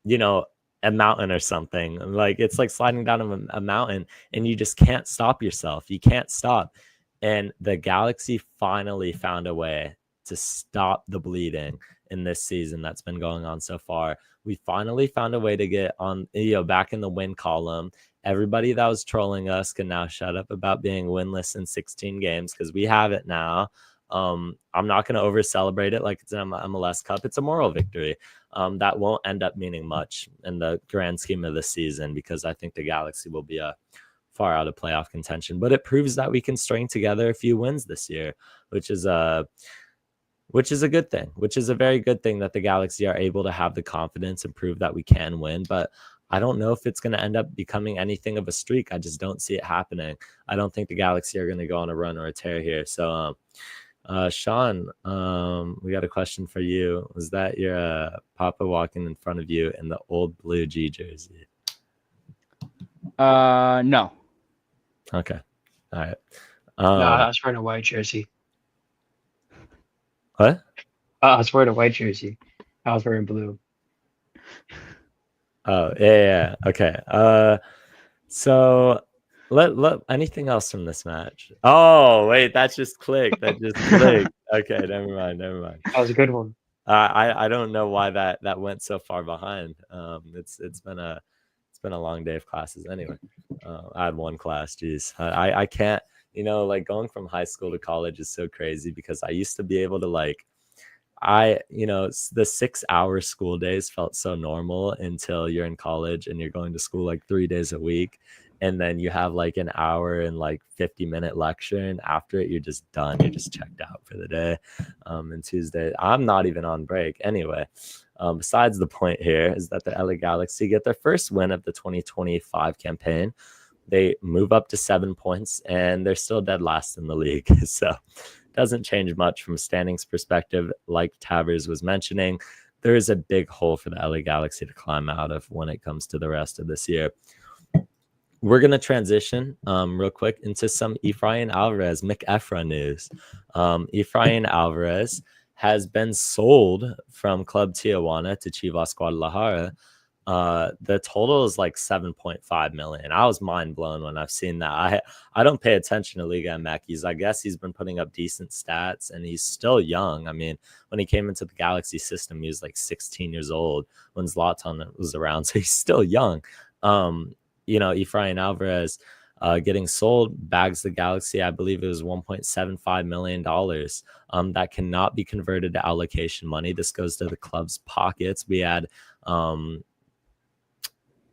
a mountain or something. Like, it's like sliding down a mountain and you just can't stop yourself. You can't stop. And the Galaxy finally found a way to stop the bleeding in this season that's been going on so far. We finally found a way to get on, back in the win column. Everybody that was trolling us can now shut up about being winless in 16 games because we have it now. I'm not going to over celebrate it like it's an MLS Cup. It's a moral victory that won't end up meaning much in the grand scheme of the season because I think the Galaxy will be far out of playoff contention. But it proves that we can string together a few wins this year, which is a good thing, which is a very good thing that the Galaxy are able to have the confidence and prove that we can win. But I don't know if it's going to end up becoming anything of a streak. I just don't see it happening. I don't think the Galaxy are going to go on a run or a tear here. So, Sean, we got a question for you. Was that your Papa walking in front of you in the old blue G jersey? No. Okay. All right. No, I was wearing a white jersey. What? I was wearing a white jersey. I was wearing blue. Oh, yeah. Okay. So let anything else from this match? Oh, wait, that just clicked. Okay, never mind. That was a good one. I don't know why that went so far behind. It's been a long day of classes anyway. I had one class. Geez, I can't. Like going from high school to college is so crazy because I used to be able to the 6-hour school days felt so normal until you're in college and you're going to school like 3 days a week. And then you have like an hour and like 50-minute lecture. And after it, you're just done. You're just checked out for the day. And Tuesday, I'm not even on break. Anyway, besides the point here is that the LA Galaxy get their first win of the 2025 campaign. They move up to 7 points and they're still dead last in the league. So it doesn't change much from a standings perspective. Like Tavers was mentioning, there is a big hole for the LA Galaxy to climb out of when it comes to the rest of this year. We're going to transition real quick into some Efrain Alvarez, McEphra news. Efrain Alvarez has been sold from Club Tijuana to Chivas Guadalajara. The total is like 7.5 million. I was mind blown when I've seen that. I don't pay attention to Liga MX. I guess he's been putting up decent stats, and he's still young. I mean, when he came into the Galaxy system, he was like 16 years old when Zlatan was around, so he's still young. Efrain Alvarez getting sold bags the Galaxy, I believe it was $1.75 million. That cannot be converted to allocation money. This goes to the club's pockets. We had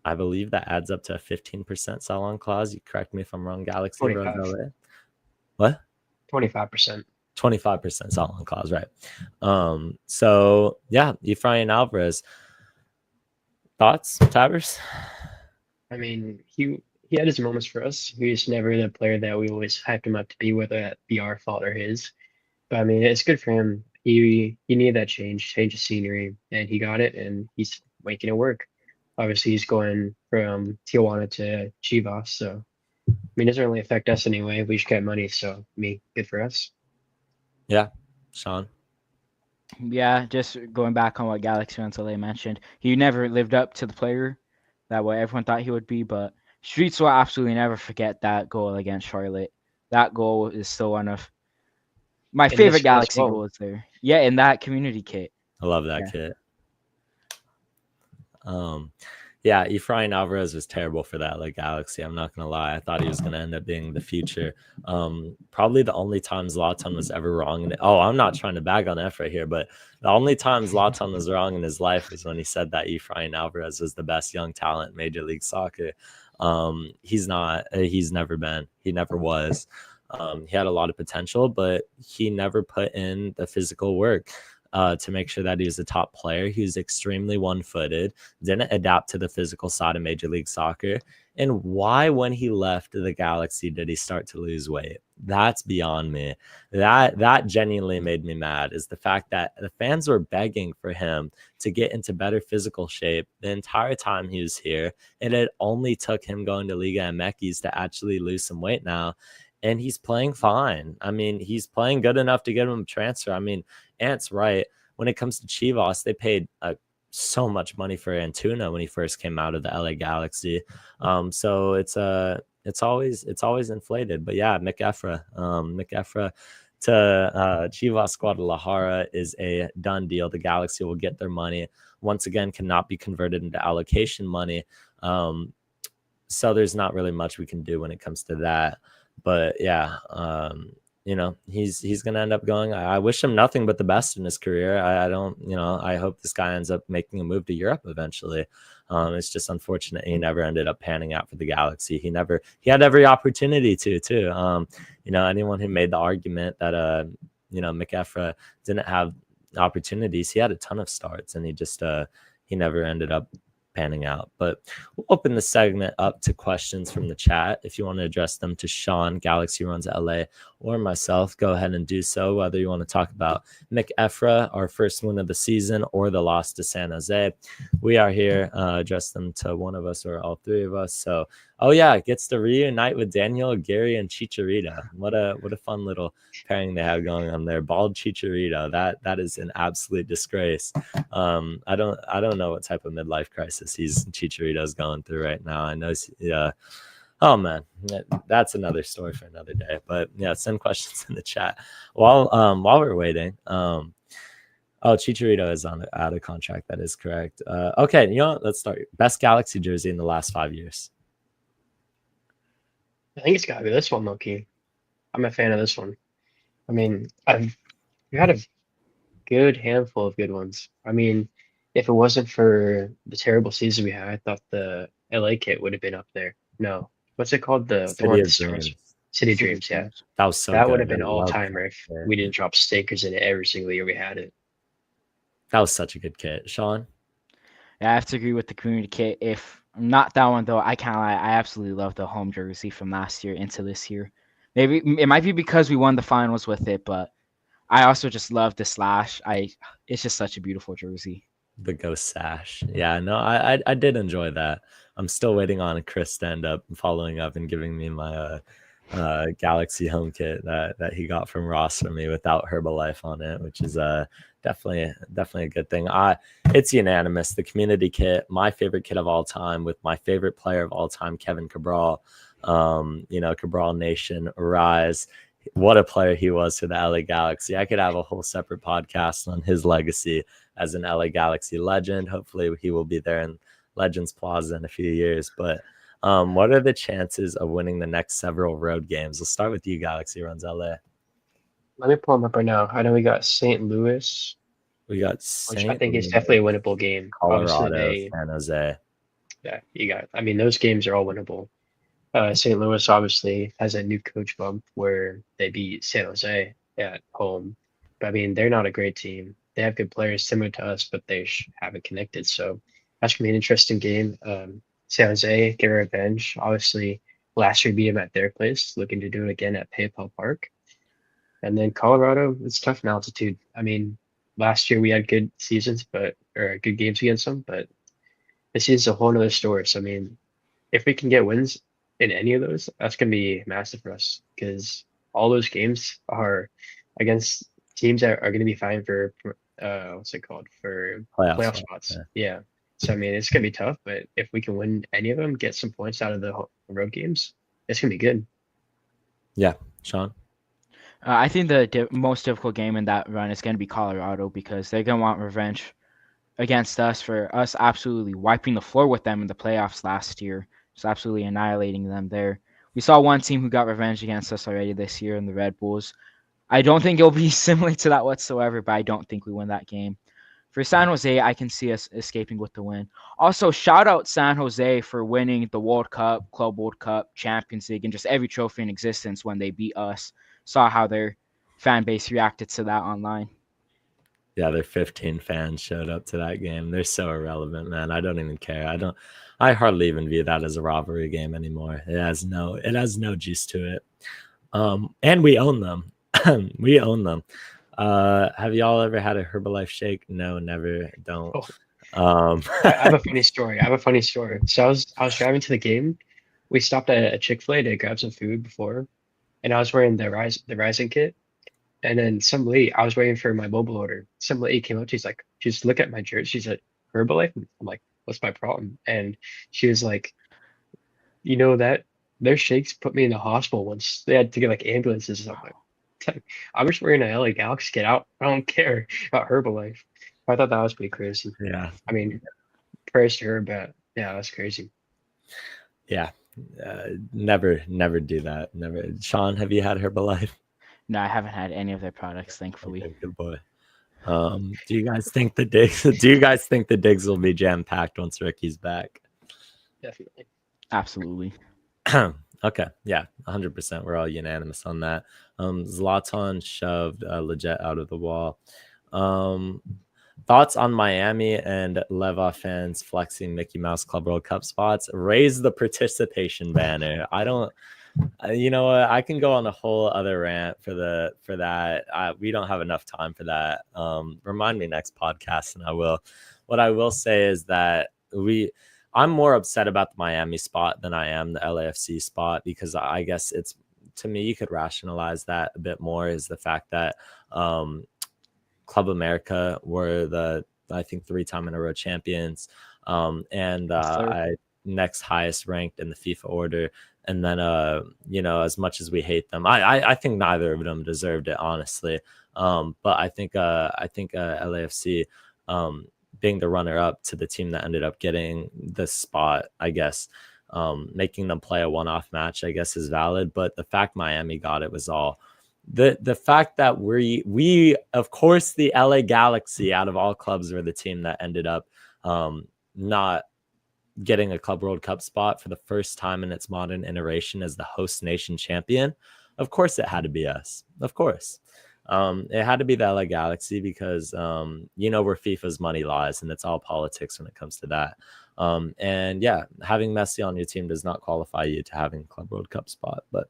I believe that adds up to a 15% sell-on clause. You correct me if I'm wrong, Galaxy. 25. What? 25%. 25% sell-on clause, right? So yeah, Efrain Alvarez. Thoughts, Tabers? I mean, he had his moments for us. He was never the player that we always hyped him up to be, whether that be our fault or his. But I mean, it's good for him. He needed that change of scenery, and he got it, and he's making it work. Obviously, he's going from Tijuana to Chivas, so I mean, it doesn't really affect us anyway. We just get money, so I mean, good for us. Yeah, Sean. Yeah, just going back on what Galaxy Ransale mentioned, he never lived up to the player that what everyone thought he would be. But Streets will absolutely never forget that goal against Charlotte. That goal is still one of my favorite Galaxy goals there. Yeah, in that community kit. I love that kit. Yeah, Efrain Alvarez was terrible for that Galaxy. I'm not gonna lie. I thought he was gonna end up being the future. Probably the only time Zlatan was ever wrong. I'm not trying to bag on Efra here, but the only time Zlatan was wrong in his life was when he said that Efrain Alvarez was the best young talent in Major League Soccer. He's not. He's never been. He never was. He had a lot of potential, but he never put in the physical work to make sure that he was a top player. He was extremely one-footed, didn't adapt to the physical side of Major League Soccer. And why, when he left the Galaxy, did he start to lose weight? That's beyond me. That genuinely made me mad, is the fact that the fans were begging for him to get into better physical shape the entire time he was here. And it only took him going to Liga MX to actually lose some weight now. And he's playing fine. I mean, he's playing good enough to get him a transfer. I mean, Ant's right. When it comes to Chivas, they paid so much money for Antuna when he first came out of the LA Galaxy. So it's always inflated. But yeah, McEfra to Chivas Guadalajara is a done deal. The Galaxy will get their money. Once again, cannot be converted into allocation money. So there's not really much we can do when it comes to that. But yeah, he's going to end up going. I wish him nothing but the best in his career. I hope this guy ends up making a move to Europe eventually. It's just unfortunate he never ended up panning out for the Galaxy. He had every opportunity to. Anyone who made the argument that McEfra didn't have opportunities, he had a ton of starts, and he never ended up panning out. But we'll open the segment up to questions from the chat. If you want to address them to Sean, Galaxy Runs LA, or myself, go ahead and do so. Whether you want to talk about McEfra, our first win of the season, or the loss to San Jose, we are here. Address them to one of us or all three of us. So, gets to reunite with Daniel, Gary, and Chicharito. What a fun little pairing they have going on there. Bald Chicharito. That is an absolute disgrace. I don't know what type of midlife crisis Chicharito's going through right now. I know. Oh man, that's another story for another day. But yeah, send questions in the chat while we're waiting. Chicharito is out of contract. That is correct. Okay, let's start. Best Galaxy jersey in the last 5 years. I think it's got to be this one, Loki. I'm a fan of this one. I mean, we had a good handful of good ones. I mean, if it wasn't for the terrible season we had, I thought the LA kit would have been up there. No, what's it called? The one with the stars. City of Dreams, yeah. That was so that good. Would have been all timer if we didn't drop stickers in it every single year we had it. That was such a good kit, Sean. Yeah, I have to agree with the community kit. If not that one though, I can't lie. I absolutely love the home jersey from last year into this year. Maybe it might be because we won the finals with it, but I also just love the slash. It's just such a beautiful jersey. The ghost sash. Yeah, no, I did enjoy that. I'm still waiting on Chris to end up following up and giving me my Galaxy home kit that he got from Ross for me without Herbalife on it, which is definitely a good thing. It's unanimous. The community kit, my favorite kit of all time, with my favorite player of all time, Kevin Cabral. Cabral Nation, rise. What a player he was to the LA Galaxy. I could have a whole separate podcast on his legacy as an LA Galaxy legend. Hopefully he will be there in Legends Plaza in a few years. But what are the chances of winning the next several road games? We'll start with you, Galaxy Runs LA. Let me pull them up right now. I know we got St. Louis, We got which I St. think is Louis, definitely a winnable game. Colorado, San Jose. Yeah, you got. I mean, those games are all winnable. St. Louis obviously has a new coach bump where they beat San Jose at home. But I mean, they're not a great team. They have good players similar to us, but they haven't connected. So that's gonna be an interesting game. San Jose get revenge. Obviously, last year beat them at their place, looking to do it again at PayPal Park. And then Colorado, it's tough in altitude. I mean, last year we had good seasons, or good games against them, but this is a whole nother story. So I mean, if we can get wins in any of those, that's going to be massive for us because all those games are against teams that are going to be fighting for what's it called, for playoff spots. Yeah. So I mean, it's going to be tough, but if we can win any of them, get some points out of the road games, it's going to be good. Yeah, Sean. I think the most difficult game in that run is going to be Colorado because they're going to want revenge against us for us absolutely wiping the floor with them in the playoffs last year. Just absolutely annihilating them there. We saw one team who got revenge against us already this year in the Red Bulls. I don't think it'll be similar to that whatsoever, but I don't think we win that game. For San Jose, I can see us escaping with the win. Also, shout out San Jose for winning the World Cup, Club World Cup, Champions League, and just every trophy in existence when they beat us. Saw how their fan base reacted to that online. Yeah, their 15 fans showed up to that game. They're so irrelevant, man. I don't even care. I hardly even view that as a rivalry game anymore. It has no juice to it. And we own them. We own them. Have y'all ever had a Herbalife shake? No, never. Don't. I have a funny story. So I was driving to the game. We stopped at a Chick-fil-A to grab some food before, and I was wearing the Rising kit. And then some lady, I was waiting for my mobile order. Some lady came up. She's like, just look at my jersey. She's like, Herbalife. I'm like, what's my problem? And she was like, you know that their shakes put me in the hospital once. They had to get like ambulances. I'm like, I'm just wearing an LA Galaxy kit out. I don't care about Herbalife. I thought that was pretty crazy. Yeah. I mean, praise to her, but yeah, that's crazy. Yeah. Never do that. Never. Sean, have you had Herbalife? No, I haven't had any of their products, thankfully. Okay, good boy. Do you guys think the digs will be jam packed once Ricky's back? Definitely. Absolutely. Okay, yeah, 100%. We're all unanimous on that. Zlatan shoved Legit out of the wall. Thoughts on Miami and Leva fans flexing Mickey Mouse Club World Cup spots? Raise the participation banner. I don't. You know what? I can go on a whole other rant for that. We don't have enough time for that. Remind me next podcast, and I will. What I will say is that I'm more upset about the Miami spot than I am the LAFC spot, because I guess it's, to me, you could rationalize that a bit more, is the fact that Club America were the, I think, 3-time in a row champions, and I next highest ranked in the FIFA order. And then, as much as we hate them, I think neither of them deserved it, honestly. But I think LAFC, being the runner-up to the team that ended up getting this spot, I guess, making them play a one-off match, I guess, is valid. But the fact Miami got it was all. The fact that we of course, the LA Galaxy, out of all clubs, were the team that ended up not getting a Club World Cup spot for the first time in its modern iteration as the host nation champion. Of course it had to be us. Of course. It had to be the LA Galaxy, because where FIFA's money lies, and it's all politics when it comes to that. And yeah, having Messi on your team does not qualify you to having a Club World Cup spot, but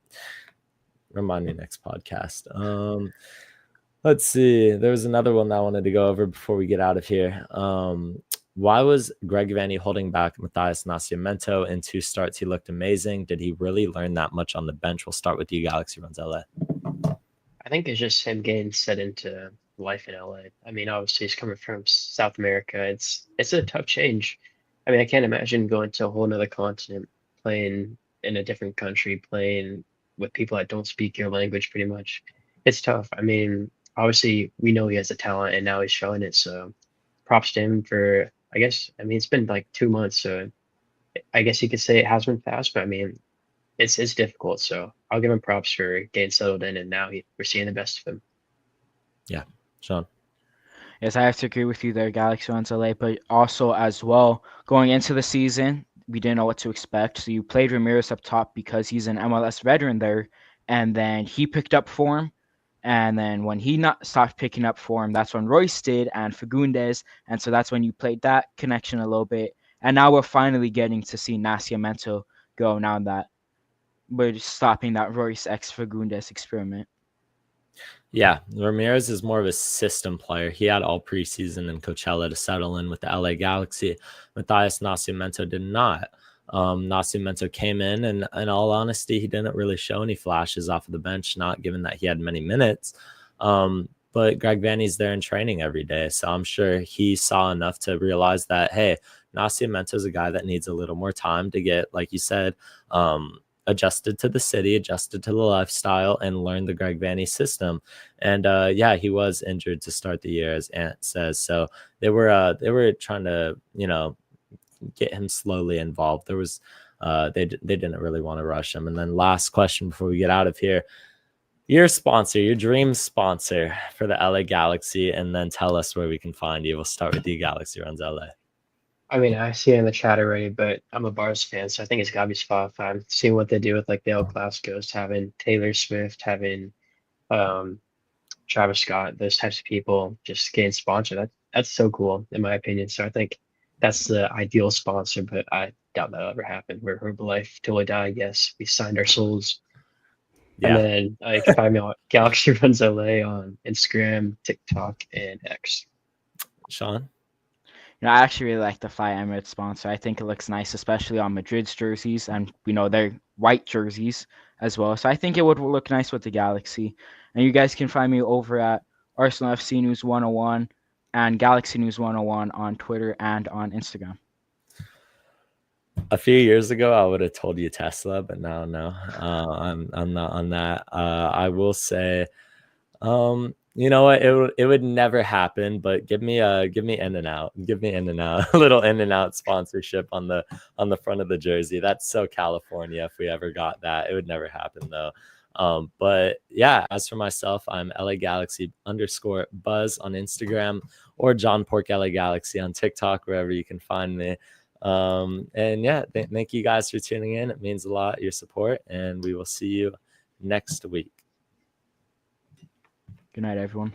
remind me next podcast. Let's see. There was another one that I wanted to go over before we get out of here. Why was Greg Vanney holding back Matthias Nascimento in 2 starts? He looked amazing. Did he really learn that much on the bench? We'll start with you, Galaxy Runs LA. I think it's just him getting set into life in LA. I mean, obviously he's coming from South America. It's a tough change. I mean, I can't imagine going to a whole nother continent, playing in a different country, playing with people that don't speak your language pretty much. It's tough. I mean, obviously we know he has a talent and now he's showing it, so props to him for I mean it's been like 2 months, so I guess you could say it has been fast, but I mean it's difficult. So I'll give him props for getting settled in, and now we're seeing the best of him. Yeah, Sean. Yes, I have to agree with you there, Galaxy Runs LA. But also as well, going into the season, we didn't know what to expect. So you played Ramirez up top because he's an MLS veteran there, and then he picked up form. And then when he not stopped picking up form, that's when Royce did and Fagundes. And so that's when you played that connection a little bit. And now we're finally getting to see Nascimento go now that we're just stopping that Royce X Fagundes experiment. Yeah, Ramirez is more of a system player. He had all preseason and Coachella to settle in with the LA Galaxy. Matthias Nascimento did not. Nascimento came in all honesty, he didn't really show any flashes off of the bench, not given that he had many minutes. But Greg Vanney's there in training every day. So I'm sure he saw enough to realize that, hey, Nascimento is a guy that needs a little more time to get, like you said, adjusted to the city, adjusted to the lifestyle, and learn the Greg Vanney system. And yeah, he was injured to start the year, as Ant says. So they were trying to, get him slowly involved. There was they didn't really want to rush him. And then last question before we get out of here. Your sponsor, your dream sponsor for the LA Galaxy, and then tell us where we can find you. We'll start with you, Galaxy Runs LA. I mean, I see it in the chat already, but I'm a Bars fan, so I think it's gotta be Spotify. I'm seeing what they do with like the El Clasicos, having Taylor Swift, having um, Travis Scott, those types of people just getting sponsored. That's so cool, in my opinion. So I think that's the ideal sponsor, but I doubt that'll ever happen. We're Herbalife till we die. Yes, we signed our souls. And Yeah. then you can find me on Galaxy Runs LA on Instagram, TikTok, and X. Sean? I actually really like the Fly Emirates sponsor. I think it looks nice, especially on Madrid's jerseys, and they're white jerseys as well. So I think it would look nice with the Galaxy. And you guys can find me over at Arsenal FC News 101 and Galaxy News 101 on Twitter and on Instagram. A few years ago, I would have told you Tesla, but now, no, I'm not on that. I will say, you know what? It would never happen. But give me In and Out, a little In and Out sponsorship on the front of the jersey. That's so California. If we ever got that, it would never happen though. But yeah, as for myself, I'm LA Galaxy _Buzz on Instagram, or John Pork LA Galaxy on TikTok, wherever you can find me. And yeah, thank you guys for tuning in. It means a lot, your support, and we will see you next week. Good night, everyone.